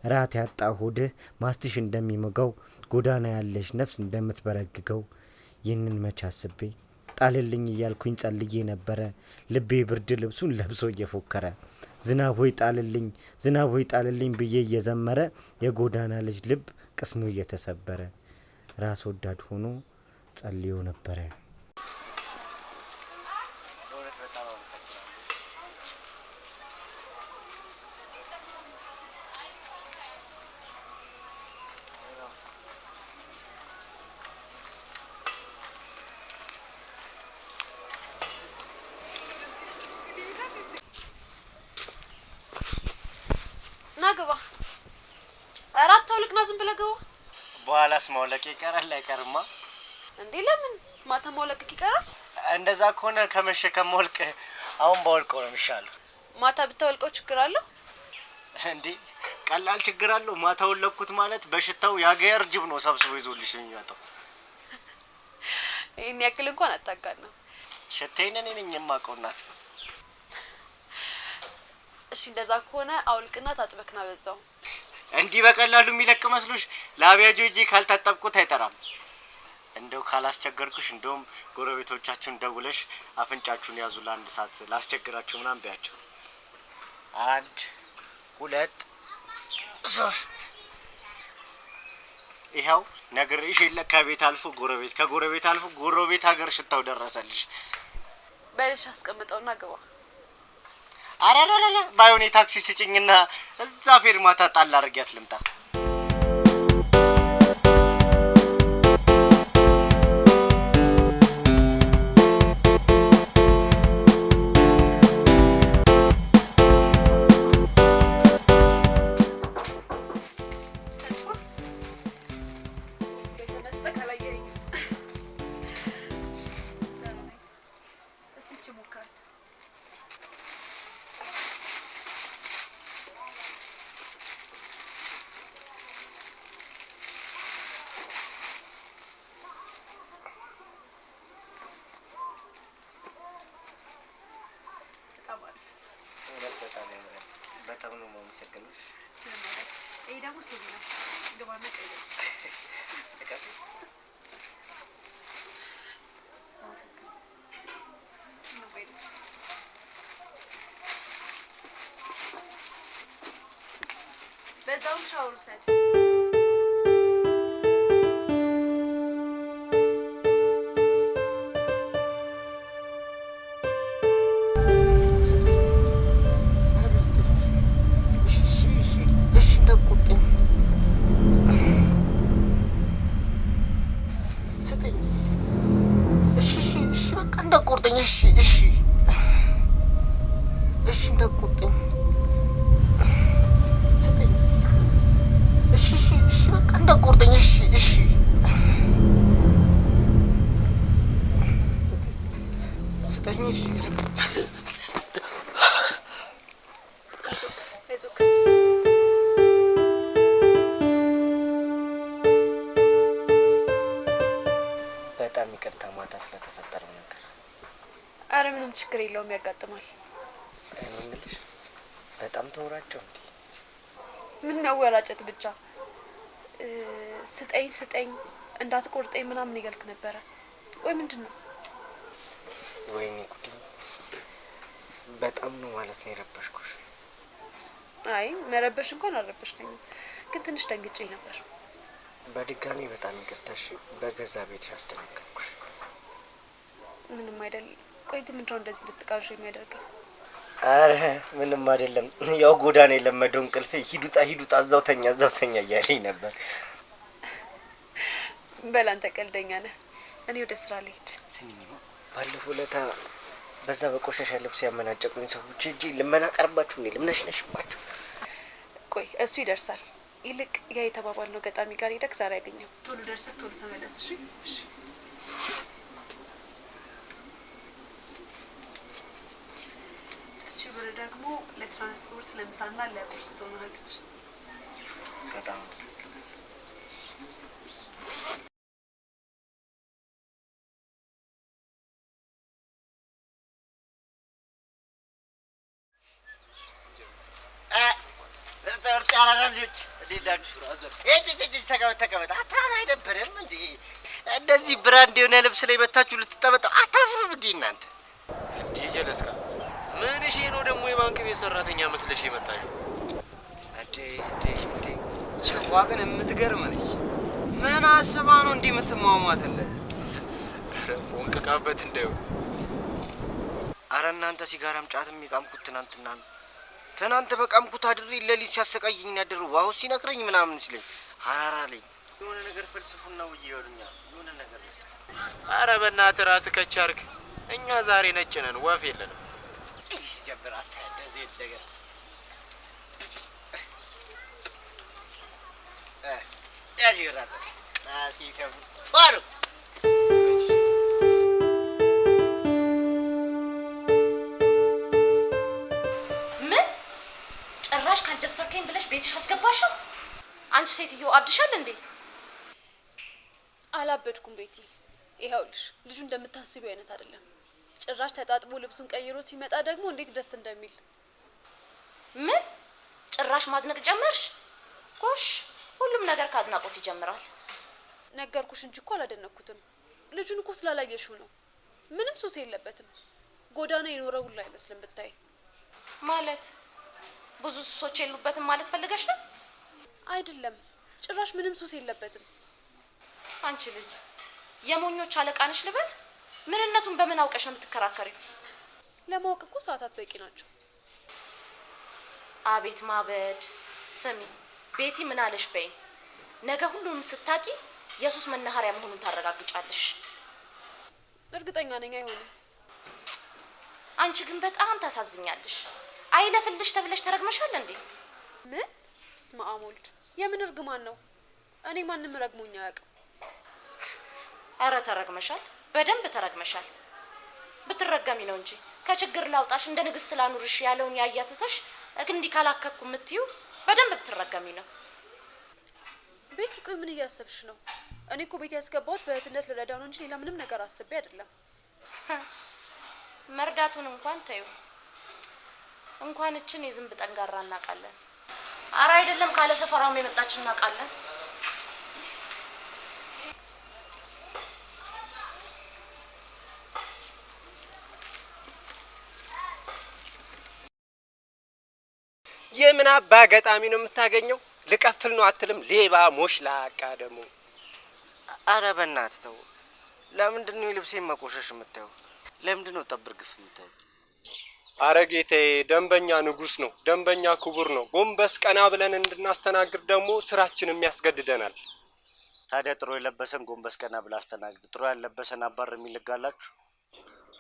ራት ያጣ ሆድህ ማስትሽ እንደሚመጋው ጎዳና ያለሽ ነፍስ እንደምትበረግገው ይህንን መች አስቤ ጣልልኝ እያልኩኝ ጸልዬ ነበረ ልቤ ብርድ ልብሱን ለብሶ እየፎከረ ዝናብ ሆይ ጣልልኝ ዝናብ ሆይ ጣልልኝ ብዬ እየዘመረ የጎዳና ልጅ ልብ ቅስሙ እየተሰበረ ራስ ወዳድ ሆኖ ጸልዮ ነበረ። ናግባ አራት ታውልቅና ዝም ብለህ ገባ። በኋላስ ማውለቅ ይቀራል አይቀርማ? እንዴ ለምን ማታ ማውለቅ ይቀራል? እንደዛ ከሆነ ከመሸከም ማውልቅ አሁን ባውልቀው ነው የሚሻለው። ማታ ብታወልቀው ችግር አለው እንዴ? ቀላል ችግር አለው። ማታው ለኩት ማለት በሽታው ያገር ጅብ ነው ሰብስቦ ይዞልሽ የሚመጣው። ይሄን ያክል እንኳን አታጋን ነው። ሸተይነ ነኝ የማውቀው እናት። እሺ እንደዛ ከሆነ አውልቅና ታጥበክና በዛው። እንዲህ በቀላሉ የሚለቅ መስሎሽ? ላቢያጆ እጂ ካልታጠብኩት አይጠራም። እንደው ካላስቸገርኩሽ እንደውም ጎረቤቶቻችሁን ደውለሽ አፍንጫችሁን ያዙ ለአንድ ሰዓት ላስቸግራችሁ ምናምን ቢያቸው። 1 2 3 ይኸው ነግሬሽ የለ ከቤት አልፎ ጎረቤት ከጎረቤት አልፎ ጎረቤት ሀገር ሽታው ደረሰልሽ። በልሽ አስቀምጠውና ግባ። አራራራ ባይሆን ታክሲ ስጭኝና እዛ ፌርማታ ጣል አድርጊያት ልምጣ። በጣም ነው የማመሰግነው። ይሄ ደግሞ ሱሪ ነው። ግባና ቀይር። በዛው ሻወር ውሰድ። በጣም ይቅርታ ማታ ስለተፈጠረው ነገር። አረ ምንም ችግር የለውም ያጋጥማል። እኔ የምልሽ በጣም ተወራጨው እንዴ? ምን ነው ወራጨት ብቻ? ስጠኝ ስጠኝ እንዳትቆርጠኝ ምናምን ይገልክ ነበረ። ቆይ ምንድነው? ወይኔ ጉዴ! በጣም ነው ማለት ነው የረበሽኩሽ። አይ መረበሽ እንኳን አልረበሽከኝም፣ ግን ትንሽ ደንግጬ ነበር። በድጋሚ በጣም ይቅርታሽ። በገዛ ቤትሽ አስደነገጥኩሽ። ምንም አይደል። ቆይ ግን ምንድነው እንደዚህ ልትቃዥ የሚያደርገው? አረ ምንም አይደለም። ያው ጎዳና የለመደው እንቅልፌ ሂዱጣ ሂዱጣ እዛው ተኛ እያለኝ ነበር። በላንተ ቀልደኛ ነህ። እኔ ወደ ስራ ልሄድ። ስሚኝማ ባለፈው ለታ በዛ በቆሻሻ ልብስ ያመናጨቁኝ ሰዎች እጂ ልመና ቀርባችሁ ነው ልምነሽነሽባችሁ። ቆይ እሱ ይደርሳል። ይልቅ ያ የተባባልነው ገጣሚ ጋር ሄደክ ዛሬ ያገኘው። ቶሎ ደርሰክ ቶሎ ተመለስ። እሺ እሺ። እቺ ብር ደግሞ ለትራንስፖርት ለምሳና ለቁርስ ትሆናለች። በጣም ልጆች እንዴት ናችሁ? ተቀመጥ። አታም አይደብርም እንዴ? እንደዚህ ብራንድ የሆነ ልብስ ላይ መታችሁ ልትጠመጠው አታፍሩም እንዴ እናንተ? እንዴ ጀለስካ ምን እሺ ነው ደግሞ የባንክ ቤት ሰራተኛ መስለሽ የመጣሽው? እንዴ ችኳ ግን የምትገርም ነች። ምን አስባ ነው እንዲህ የምትሟሟትልህ? ፎንቅቃበት እንደው አረ እናንተ ሲጋራም ጫትም የቃምኩት ትናንት በቃምኩት አድሬ ለሊት ሲያሰቃየኝ ያደሩ ዋው ሲነክረኝ ምናምን ሲለኝ ሀራራ ላይ የሆነ ነገር ፈልስፉና ውዬ ይወዱኛል። የሆነ ነገር ልፍታ። አረ በእናትህ ራስህ ከቻርክ እኛ ዛሬ ነጭ ነን፣ ወፍ የለንም። እሺ ጀብራት እንደዚህ ነገር ያጂ ራስህ አቲተም ፋሩ ጭራሽ ካልደፈርከኝ ብለሽ ቤትሽ አስገባሽው? አንቺ ሴትዮ አብድሻል እንዴ? አላበድኩም ቤቲ። ይኸውልሽ ልጁ እንደምታስቢው አይነት አይደለም። ጭራሽ ተጣጥቦ ልብሱን ቀይሮ ሲመጣ ደግሞ እንዴት ደስ እንደሚል። ምን ጭራሽ ማድነቅ ጀመርሽ? ጎሽ፣ ሁሉም ነገር ከአድናቆት ይጀምራል። ነገርኩሽ እንጂ እኮ አላደነኩትም። ልጁን እኮ ስላላየሽው ነው። ምንም ሱስ የለበትም። ጎዳና የኖረ ሁሉ አይመስልም ብታይ። ማለት ብዙ ሱሶች የሉበትም ማለት ፈልገሽ ነው? አይደለም፣ ጭራሽ ምንም ሱስ የለበትም። አንቺ ልጅ የሞኞች አለቃ ነሽ ልበል? ምንነቱን በምን አውቀሽ ነው የምትከራከሪው? ለማወቅ እኮ ሰዓታት በቂ ናቸው። አቤት ማበድ! ስሚ ቤቲ ምን አለሽ በይ። ነገ ሁሉንም ስታቂ የሱስ መናኸሪያ መሆኑን ታረጋግጫለሽ። እርግጠኛ ነኝ አይሆንም። አንቺ ግን በጣም ታሳዝኛለሽ። አይለፍልሽ ተብለሽ ተረግመሻል እንዴ? ምን? በስመ አብ ወልድ! የምን እርግማን ነው? እኔ ማንም ረግሞኝ አያውቅም። አረ ተረግመሻል፣ በደንብ ተረግመሻል። ብትረገሚ ነው እንጂ ከችግር ላውጣሽ እንደ ንግስት ላኑርሽ ያለውን ያያትተሽ እንዲህ ካላከኩ የምትዩ በደንብ ብትረገሚ ነው። ቤቲ ቆይ ምን እያሰብሽ ነው? እኔ እኮ ቤት ያስገባሁት በእህትነት ልረዳው ነው እንጂ ሌላ ምንም ነገር አስቤ አይደለም። መርዳቱን እንኳን ተዩ። እንኳን እችን የዝንብ ጠንጋራ እናውቃለን። አረ አይደለም ካለ ሰፈራውም የመጣች እናውቃለን። የምን አባ ገጣሚ ነው የምታገኘው? ልቀፍል ነው አትልም? ሌባ ሞሽላቃ ደግሞ። አረ በእናትህ ተው። ለምንድን ነው ልብሴን መቆሸሽ የምታየው? ለምንድን ነው ጠብር ግፍ የምታየው? አረ ጌታዬ፣ ደንበኛ ንጉስ ነው፣ ደንበኛ ክቡር ነው። ጎንበስ ቀና ብለን እንድናስተናግድ ደግሞ ስራችንም ያስገድደናል። ታዲያ ጥሩ የለበሰን ጎንበስ ቀና ብላ አስተናግድ፣ ጥሩ ያለበሰን አባር የሚልጋላችሁ?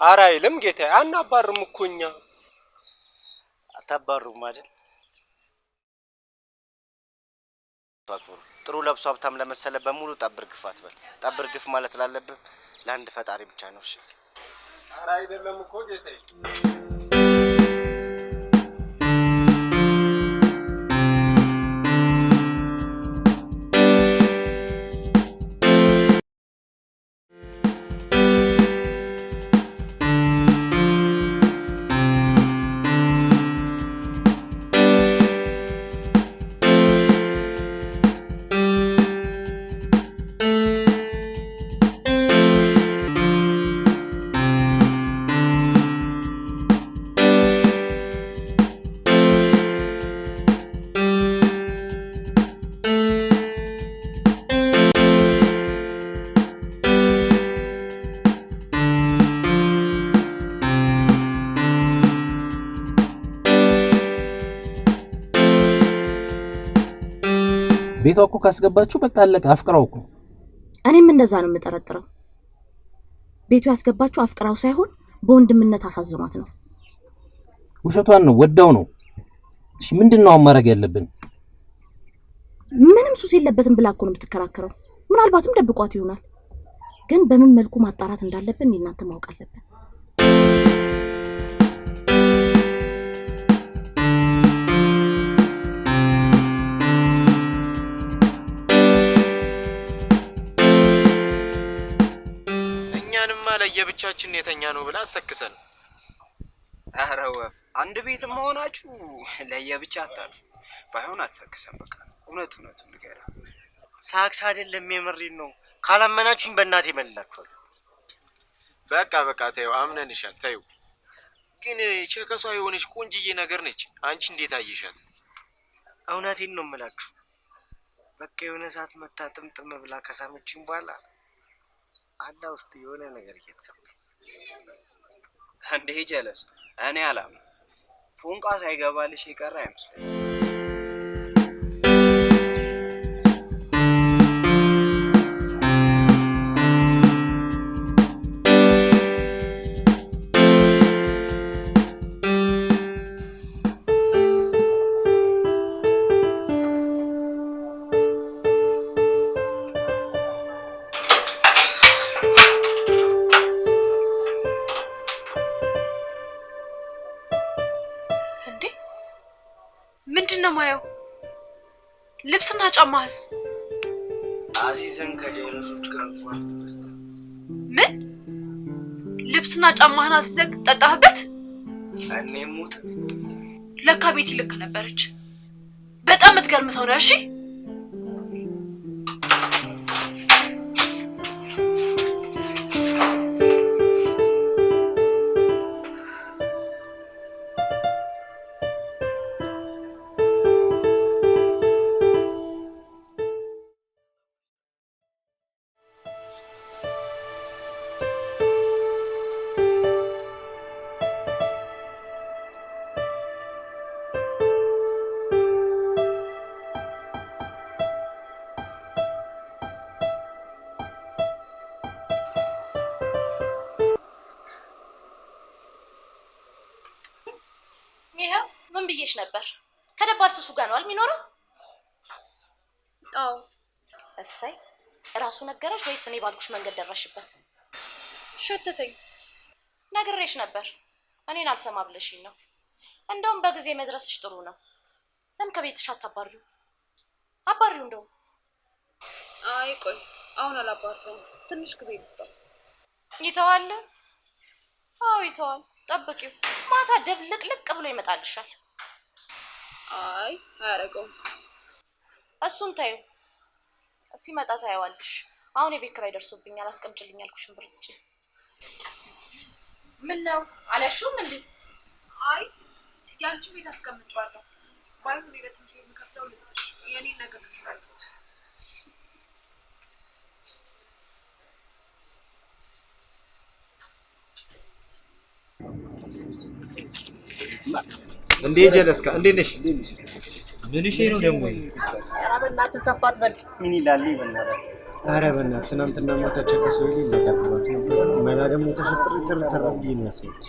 አረ አይልም ጌታዬ፣ አናባርም እኮ እኛ። አታባሩም አይደል? ጥሩ ለብሶ ሀብታም ለመሰለ በሙሉ ጠብር ግፍ አትበል። ጠብር ግፍ ማለት ላለብህ ለአንድ ፈጣሪ ብቻ ነው። እሺ? አረ አይደለም እኮ ጌታዬ። ቤቷ እኮ ካስገባችሁ በቃ አለቀ። አፍቅራው እኮ። እኔም እንደዛ ነው የምጠረጥረው። ቤቱ ያስገባችሁ አፍቅራው ሳይሆን በወንድምነት አሳዝኗት ነው። ውሸቷን ነው፣ ወዳው ነው። እሺ ምንድነው አማራጭ ያለብን? ምንም ሱስ የለበትም ብላ እኮ ነው የምትከራከረው። ምናልባትም ደብቋት ይሆናል። ግን በምን መልኩ ማጣራት እንዳለብን እናንተ ማወቅ አለብን። ለየብቻችን የተኛ ነው ብላ አሰክሰን። ኧረ ወፍ አንድ ቤት መሆናችሁ ለየብቻ አታሉ። ባይሆን አትሰክሰን። በቃ እውነቱን ንገራ። ሳክስ አይደለም የምሬን ነው። ካላመናችሁኝ በእናቴ መልላችኋል። በቃ ተይው፣ አምነንሻል። ተይው። ግን ቸከሷ የሆነች ቆንጅዬ ነገር ነች። አንቺ እንዴት አየሻት? እውነቴን ነው የምላችሁ። በቃ የሆነ ሰዓት መታ ጥምጥም ብላ ከሳመችኝ በኋላ አላ ውስጥ የሆነ ነገር እየተሰማኝ እንዴ ጀለስ። እኔ አላም ፎንቃ ሳይገባልሽ የቀረ አይመስለኝም። ምንድነው ማየው? ልብስና ጫማህስ? አዚዘን ከጀለሶች ጋር ፏል። ምን? ልብስና ጫማህን አስዘግ ጠጣህበት? እኔ ሙት ለካ ቤቲ ልክ ነበረች። በጣም የምትገርም ሰው ነህ። እሺ ይሄው ምን ብዬሽ ነበር? ከደባል ሱሱ ጋር ነው የሚኖረው? አዎ። እሰይ ራሱ ነገረሽ ወይስ እኔ ባልኩሽ መንገድ ደረሽበት? ሸተተኝ። ነግሬሽ ነበር። እኔን አልሰማ ብለሽኝ ነው። እንደውም በጊዜ መድረስሽ ጥሩ ነው። ለምን ከቤትሽ አታባሪው? አባሪው እንደው። አይ ቆይ አሁን አላባረውም። ትንሽ ጊዜ ልስጠው። ይተዋል? አዎ ይተዋል። ጠብቂው። ማታ ደብልቅልቅ ብሎ ይመጣልሻል። አይ አያረገውም። እሱን ታዩ ሲመጣ ታየዋለሽ። አሁን የቤት ኪራይ ደርሶብኛል አስቀምጭልኝ ያልኩሽን ብር ስጪ። ምን ነው አላሽውም እንዴ? አይ ያንቺ ቤት አስቀምጫለሁ። ባይሆን ይለት እንጂ የምከፍለው ልስጥሽ። የኔ ነገር ከፍላለሁ። እንዴ ጀለስካ እንዴ ነሽ? ምን እሺ ነው ደግሞ? ኧረ በእናትህ ሰፋት በል። ምን ይላል በእናትህ? ኧረ በእናትህ ትናንትና ማታ ቸከሰው ይል ለዳብራት ነበር። መላ ደግሞ ተፈጥሮ ተረተረብ ይመስላል።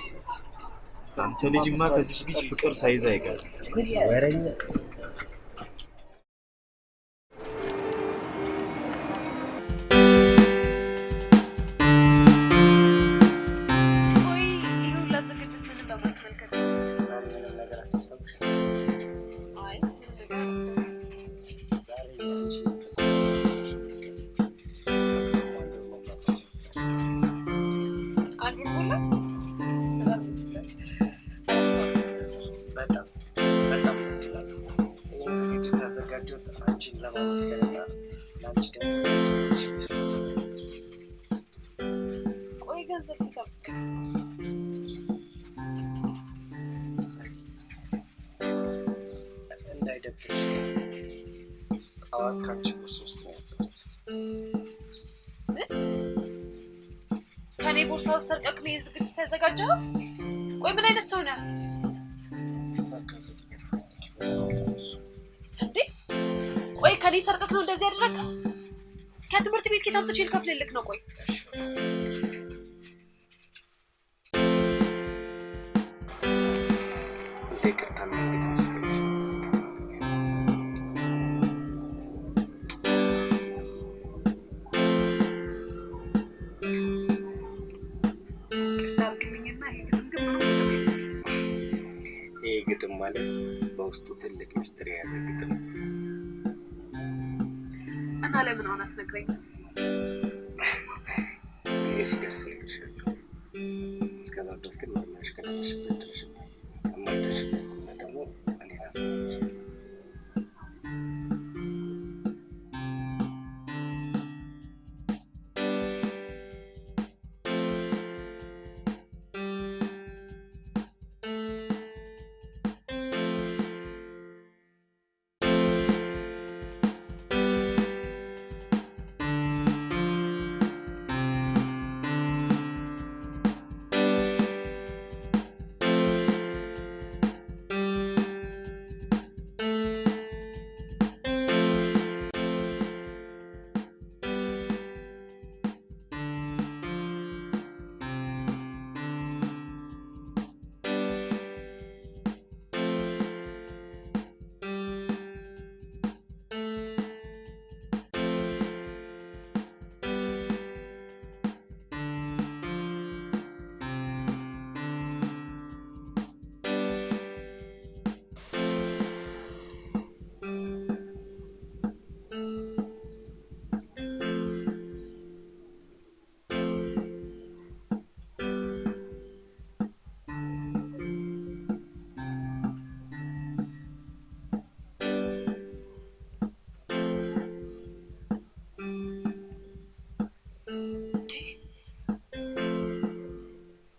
አንተ ልጅማ ከዚህ ልጅ ፍቅር ሳይዝ አይቀር ወረኛ ከኔ ቦርሳ ውስጥ ሰርቀክ ነው የዝግጅት ሳይዘጋጀው? ቆይ ምን አይነት ሰው ነህ እንዴ? ቆይ ከኔ ሰርቀክ ነው እንደዚህ ያደረግከው? ከትምህርት ቤት ከታምጥቼ ልከፍልልክ ነው። ቆይ ግጥም ማለት በውስጡ ትልቅ ሚስጥር የያዘ ግጥም እና ለምን አሁን አትነግረኝም? ጊዜ ሲደርስ እነግርሻለሁ። እስከዛ ድረስ ግን መርማሽ ከደረስሽበት ድረስ የማይደርስበት ከሆነ ደግሞ እኔ ራሴ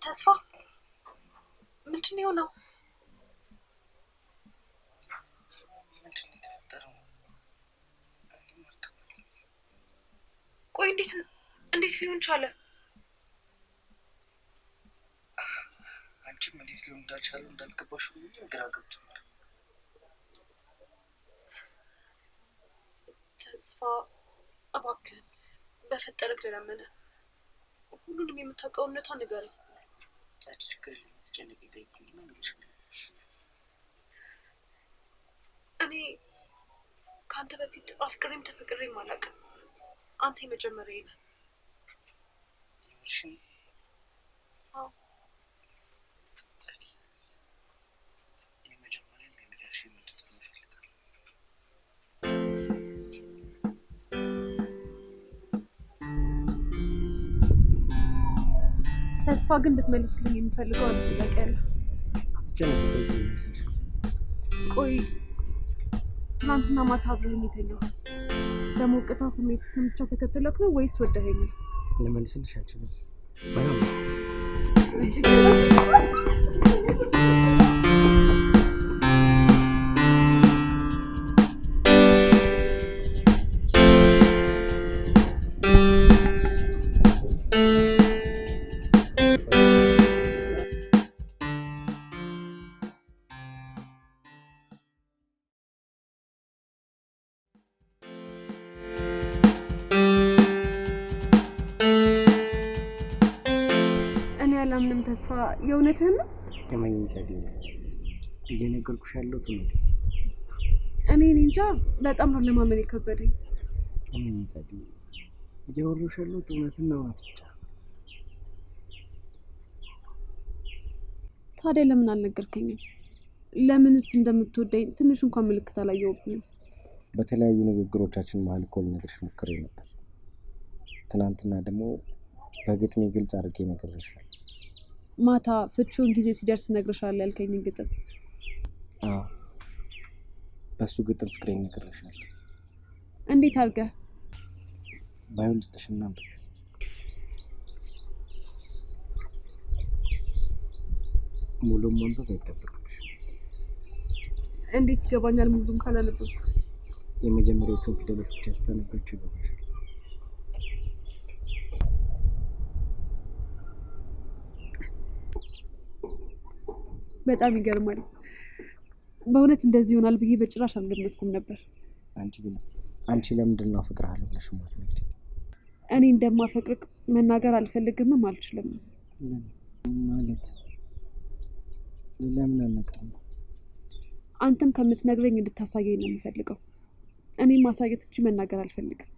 ተስፋ ምንድነው ነው? ምንድነው የተፈጠረው? ቆይ እንዴት ሊሆን ቻለ? አንቺም እንዴት ሊሆን እንዳልቻለ እንዳልገባሽ ሁሉ ግራ ገብቶኛል። ተስፋ እባክህ በፈጠረክ ልለምንህ ሁሉንም የምታውቀውን እውነታ ንገረኝ። ዛሬ ችግር የምትጨነቅ ይጠይቅኝ ነው ልጅ። እኔ ከአንተ በፊት አፍቅሬም ተፈቅሬም አላውቅም። አንተ የመጀመሪያዬ ነህ። የምርሽን? አዎ። ዛሬ የመጀመሪያ የመጨረሻ የምትሆን እፈልጋለሁ። ተስፋ ግን እንድትመልስልኝ የሚፈልገው አንድ ጥያቄ አለ። ቆይ ትናንትና ማታ አብረኸኝ የተኛው በሞቅታ ስሜት ከምቻ ተከተለክ ነው ወይስ ወደኸኝ? ልመልስልሽ አልችልም። ባይሆን ያላምንም ተስፋ የእውነትህን ነው? የማይኝ ጸዲ እየነገርኩሽ ያለሁት እውነት። እኔ እንጃ በጣም ነው ለማመን የከበደኝ። የማይኝ ጸዲ እያወራሁሽ ያለሁት እውነትና እውነት ብቻ። ታዲያ ለምን አልነገርከኝም? ለምንስ እንደምትወደኝ ትንሽ እንኳን ምልክት አላየሁብኝም? በተለያዩ ንግግሮቻችን መሀል እኮ ልነግርሽ ሞክሬ ነበር። ትናንትና ደግሞ በግጥሜ ግልጽ አድርጌ ነግሬሻለሁ። ማታ ፍቺውን ጊዜ ሲደርስ ነግሬሻለሁ ያልከኝን ግጥም? አዎ፣ በሱ ግጥም ፍቅሬን ነግሬሻለሁ። እንዴት አድርገህ? ባይሆን ልስጥሽና ሙሉም ማንበብ አይጠበቅብሽ። እንዴት ይገባኛል ሙሉም ካላነበብኩት? የመጀመሪያዎቹን ፊደሎች ብቻ ስታነባቸው ይገባሻል። በጣም ይገርማል። በእውነት እንደዚህ ይሆናል ብዬ በጭራሽ አልገመትኩም ነበር። አንቺ ለምንድን ነው አፈቅርሃለሁ ብለሽ የማትነግሪኝ? እኔ እንደማፈቅርክ መናገር አልፈልግምም አልችልም። ማለት ለምን አልነግርም? አንተም ከምትነግረኝ እንድታሳየኝ ነው የምፈልገው። እኔም ማሳየት እንጂ መናገር አልፈልግም።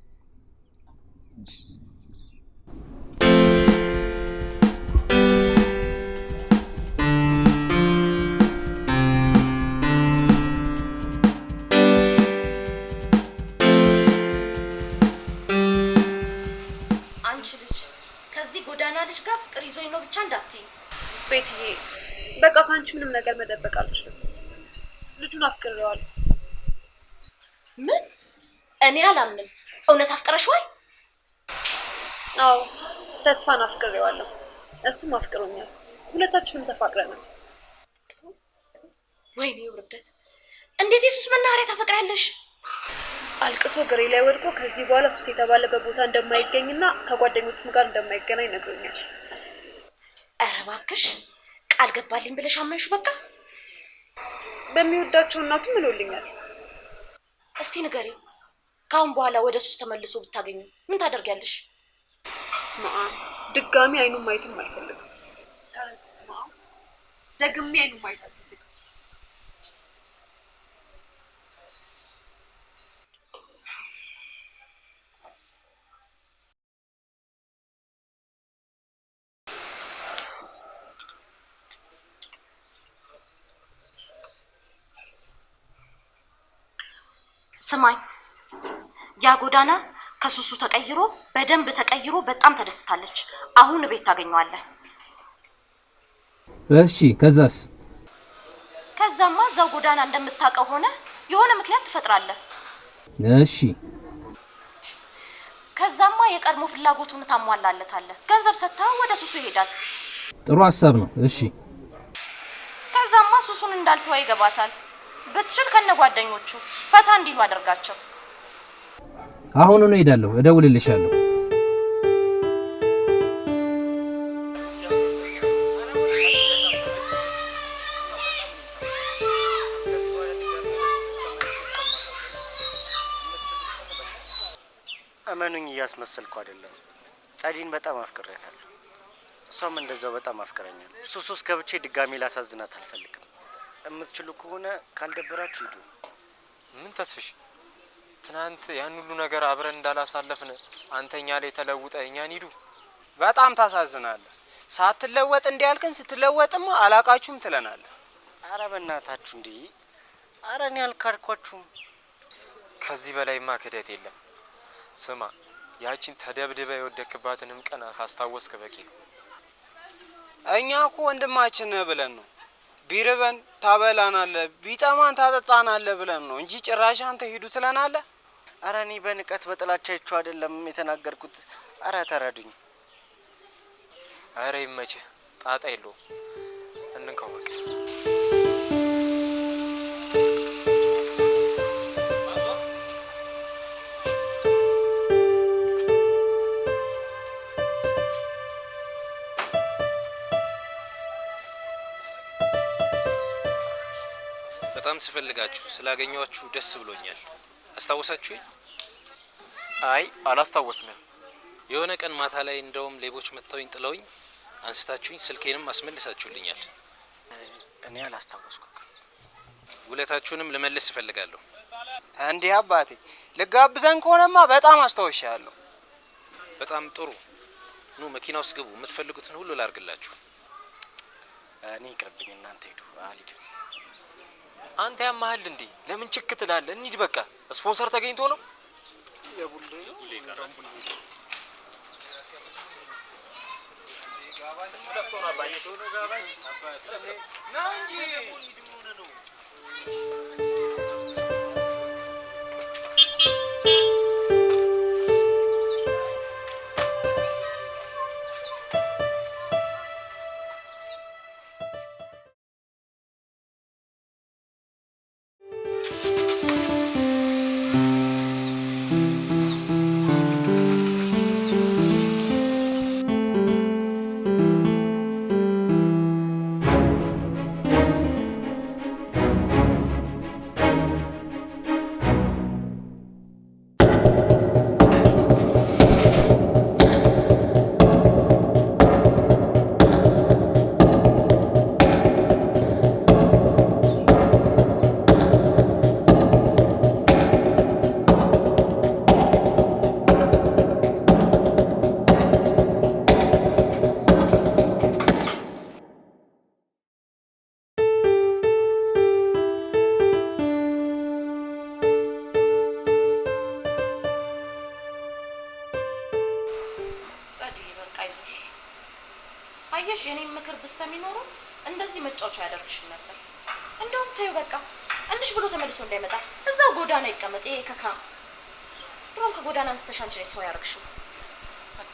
ጎዳና ልጅ ጋር ፍቅር ይዞኝ ነው ብቻ እንዳትይ ቤትዬ። በቃ ካንቺ ምንም ነገር መደበቅ አልችልም። ልጁን አፍቅሬዋለሁ። ምን? እኔ አላምንም። እውነት አፍቅረሽዋል? አዎ፣ ተስፋን አፍቅሬዋለሁ። እሱም አፍቅሮኛል። ሁለታችንም ተፋቅረናል። ወይኔ ውርደት! እንዴት የሱስ መናኸሪያ ታፈቅራለሽ? አልቅሶ ግሬ ላይ ወድቆ ከዚህ በኋላ ሱስ የተባለበት ቦታ እንደማይገኝና ከጓደኞቹም ጋር እንደማይገናኝ ነግሮኛል። ኧረ እባክሽ ቃል ገባልኝ ብለሽ አመንሽ? በቃ በሚወዳቸው እናቱ ምሎልኛል። እስቲ ንገሪ፣ ካሁን በኋላ ወደ ሱስ ተመልሶ ብታገኙ ምን ታደርጊያለሽ? ስማ፣ ድጋሚ አይኑን ማየትም አልፈልግም። ስማ፣ ደግሜ አይኑን ማየት አልፈልግም። ስማኝ፣ ያ ጎዳና ከሱሱ ተቀይሮ በደንብ ተቀይሮ በጣም ተደስታለች። አሁን ቤት ታገኘዋለህ። እሺ፣ ከዛስ? ከዛማ እዛው ጎዳና እንደምታውቀው ሆነ የሆነ ምክንያት ትፈጥራለህ። እሺ። ከዛማ የቀድሞ ፍላጎቱን ታሟላለታለህ። ገንዘብ ሰጥታ ወደ ሱሱ ይሄዳል። ጥሩ ሀሳብ ነው። እሺ። ከዛማ ሱሱን እንዳልተዋ ይገባታል። ብትችል ከነ ጓደኞቹ ፈታ እንዲሉ አደርጋቸው። አሁን እሄዳለሁ፣ እደውልልሻለሁ። እመኑኝ፣ እያስመሰልኩ አይደለም። ጸዲን በጣም አፍቅሬያታለሁ። እሷም እንደዛው በጣም አፍቅረኛል። ሱስ ገብቼ ድጋሚ ላሳዝናት አልፈልግም። የምትችሉ ከሆነ ካልደበራችሁ ሂዱ። ምን ተስፍሽ፣ ትናንት ያን ሁሉ ነገር አብረን እንዳላሳለፍን አንተኛ ላይ ተለውጠ እኛን ሂዱ። በጣም ታሳዝናለህ። ሳትለወጥ እንዲያልከን ስትለወጥማ አላቃችሁም ትለናለህ። አረ በእናታችሁ እንዲህ። አረ እኔ አልካድኳችሁም። ከዚህ በላይማ ክደት የለም። ስማ፣ ያቺን ተደብድበ የወደክባትንም ቀን ካስታወስክ በቂ ነው። እኛ እኮ ወንድማችን ብለን ነው ቢርበን ታበላናለህ፣ ቢጠማን ታጠጣናለህ ብለን ነው እንጂ ጭራሽ አንተ ሂዱ ትለናለህ። ኧረ እኔ በንቀት በጥላቻችሁ አይደለም የተናገርኩት። ኧረ ተረዱኝ። ኧረ ይመችህ፣ ጣጣ የለውም። እንንከው በቃ። በጣም ስፈልጋችሁ ስላገኘኋችሁ ደስ ብሎኛል። አስታወሳችሁኝ? አይ አላስታወስንም። የሆነ ቀን ማታ ላይ እንደውም ሌቦች መጥተውኝ ጥለውኝ አንስታችሁኝ ስልኬንም አስመልሳችሁልኛል። እኔ አላስታወስኩም። ውለታችሁንም ልመልስ እፈልጋለሁ። እንዴ አባቴ ልጋብዘን ከሆነማ በጣም አስታውሻለሁ። በጣም ጥሩ። ኑ መኪና ውስጥ ግቡ። የምትፈልጉትን ሁሉ ላርግላችሁ። እኔ ይቅርብኝ፣ እናንተ ሂዱ። አልሄድም። አንተ ያማህል እንዴ? ለምን ችክ ትላለህ? እንሂድ በቃ። ስፖንሰር ተገኝቶ ነው። የቡሌ ነው አየሽ የኔን ምክር ብትሰሚ ኖሮ እንደዚህ መጫወቻ ያደርግሽም ነበር። እንደውም ተይው በቃ እንድሽ ብሎ ተመልሶ እንዳይመጣ እዛው ጎዳና ይቀመጥ። ይሄ ከካ ድሮም ከጎዳና አንስተሽ አንቺ ነሽ ሰው ያደርግሽው። በቃ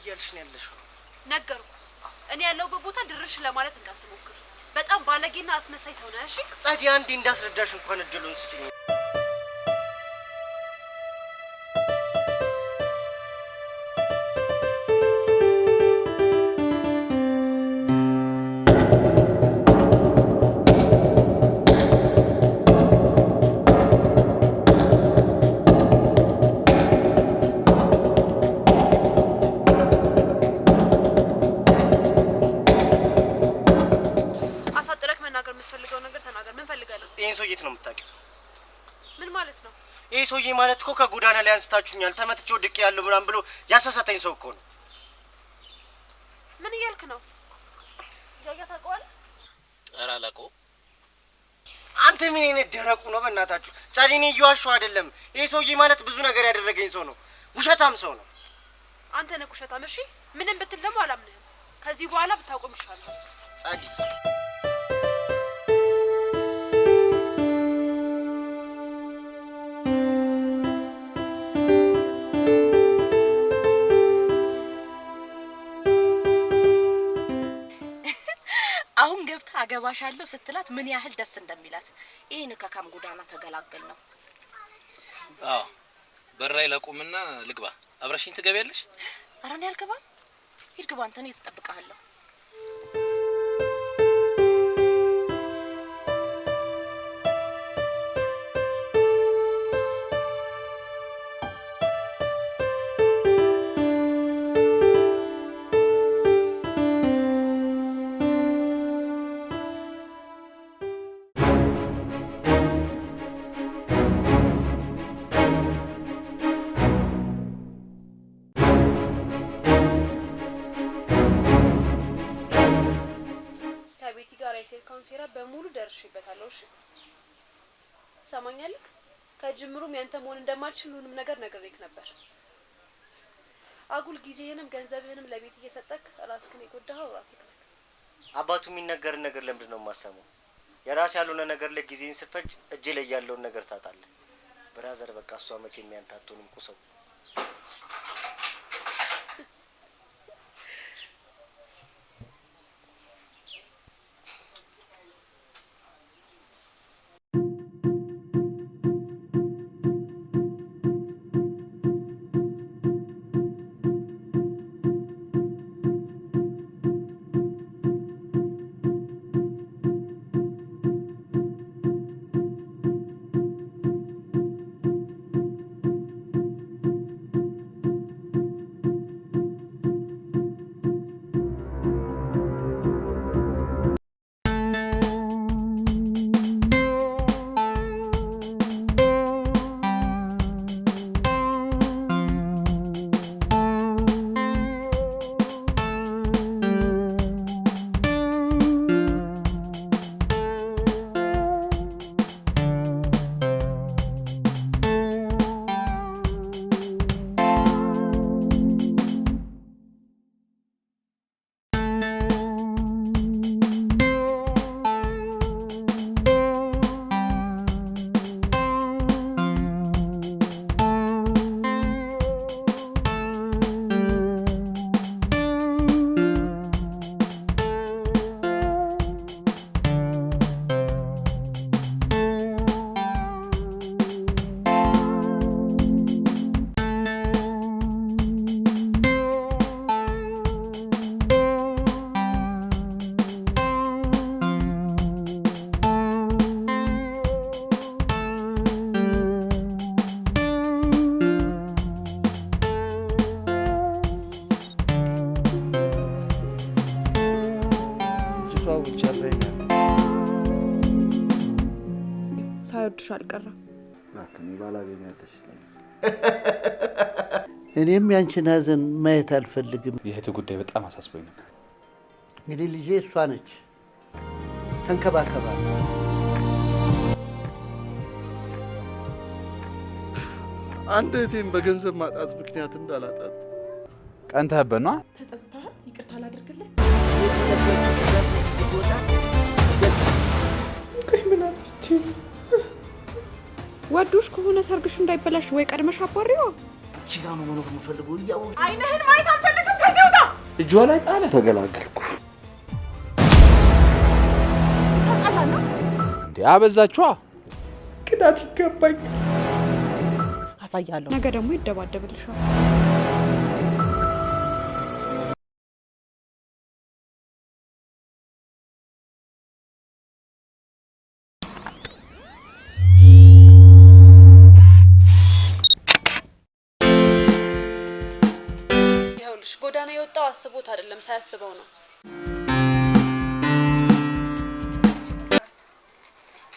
እያልሽ ነው ያለሽው? ነገርኩ። እኔ ያለሁበት ቦታ ድርሽ ለማለት እንዳትሞክር። በጣም ባለጌና አስመሳይ ሰው ነህ። እሺ ጸዲ፣ አንዴ እንዳስረዳሽ እንኳን እድሉን ስጭኝ። ይሄ ሰውዬ ማለት እኮ ከጎዳና ላይ አንስታችሁኛል ተመትቼ ወድቄ ያለው ምናምን ብሎ ያሳሳተኝ ሰው እኮ ነው። ምን እያልክ ነው? ያያ ታውቀዋለህ? ኧረ አላውቀውም። አንተ ምን አይነት ደረቁ ነው በእናታችሁ? ጸዲኔ እየዋሸሁ አይደለም። ይሄ ሰውዬ ማለት ብዙ ነገር ያደረገኝ ሰው ነው። ውሸታም ሰው ነው። አንተ ነህ ውሸታም። እሺ ምንም ብትል ደግሞ አላምንህም። ከዚህ በኋላ ብታቆም ይሻላል። ጸዲ አሁን ገብታ አገባሻለሁ ስትላት ምን ያህል ደስ እንደሚላት ይሄን ከካም ጎዳና ተገላገል ነው። አዎ በር ላይ ላቁምና ልግባ። አብረሽኝ ትገቢያለሽ? ኧረ እኔ አልገባም። ሂድ ግባ፣ አንተ እኔ እጠብቅሃለሁ። ሴራ በሙሉ ደርሽበታለሁ። እሺ ትሰማኛለህ? ከጅምሩም ያንተ መሆን እንደማልችል ሁሉንም ነገር ነግሬክ ነበር። አጉል ጊዜህንም ገንዘብህንም ለቤት እየሰጠክ ራስክን የጎዳኸው ራስክ ነህ። አባቱ የሚነገርን ነገር ለምንድን ነው የማሰማው? የራስ ያልሆነ ነገር ላይ ጊዜን ስፈጅ እጅ ላይ ያለውን ነገር ታጣለህ። ብራዘር በቃ እሷ መቼም ያንተ አትሆንም ቁሰው። ሳይወድሽ አልቀረም። እባክህ ባላገኛት ደስ ይለኛል። እኔም ያንቺን ሀዘን ማየት አልፈልግም። የእህት ጉዳይ በጣም አሳስቦኝ ነበር። እንግዲህ ልጄ እሷ ነች፣ ተንከባከባት። አንድ እህቴም በገንዘብ ማጣት ምክንያት እንዳላጣት ቀንተህበት ነዋ። ተጸጽተሃል? ይቅርታ ላድርግልህ? ቆይ ምን አጥፍቼ? ወዶሽ ከሆነ ሰርግሽ እንዳይበላሽ ወይ ቀድመሽ አባሪዋ። እቺ ጋር ነው መኖር የምፈልገው። አይነህን ማየት አልፈልግም። እጇ ላይ ጣለ። ተገላገልኩ። እንዴ አበዛችኋ። ቅጣት ይገባኛል። አሳያለሁ። ነገ ደግሞ ይደባደብልሻል። ይኸውልሽ ጎዳና የወጣው አስቦት አይደለም ሳያስበው ነው።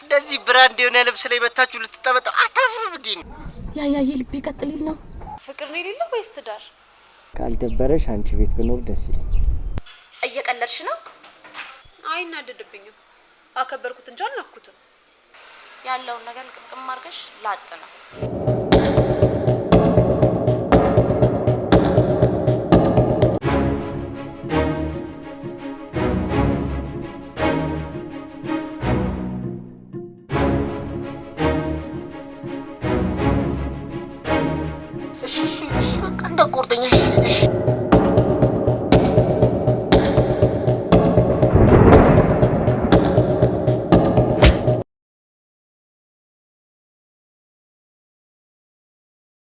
እንደዚህ ብራንድ የሆነ ልብስ ላይ መታችሁ ልትጠበጠው አታፍሩም እንዴ? ያያዬ ልቤ ቀጥል ይል ነው። ፍቅር ነው የሌለው ወይስ ትዳር? ካልደበረሽ አንቺ ቤት ብኖር ደስ ይለኝ። እየቀለድሽ ነው? አይናደድብኝም። አከበርኩት እንጂ አልናኩትም። ያለውን ነገር ቅምቅም አድርገሽ ላጥ ነው። እሺ በቃ እንዳቆርጠኝ። እሺ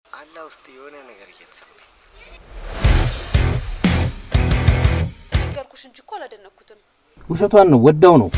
አላ ውስጥ የሆነ ነገር እየተሰማኝ ነገርኩሽ እንጂ እኮ አላደነኩትም። ውሸቷን ነው፣ ወዳው ነው።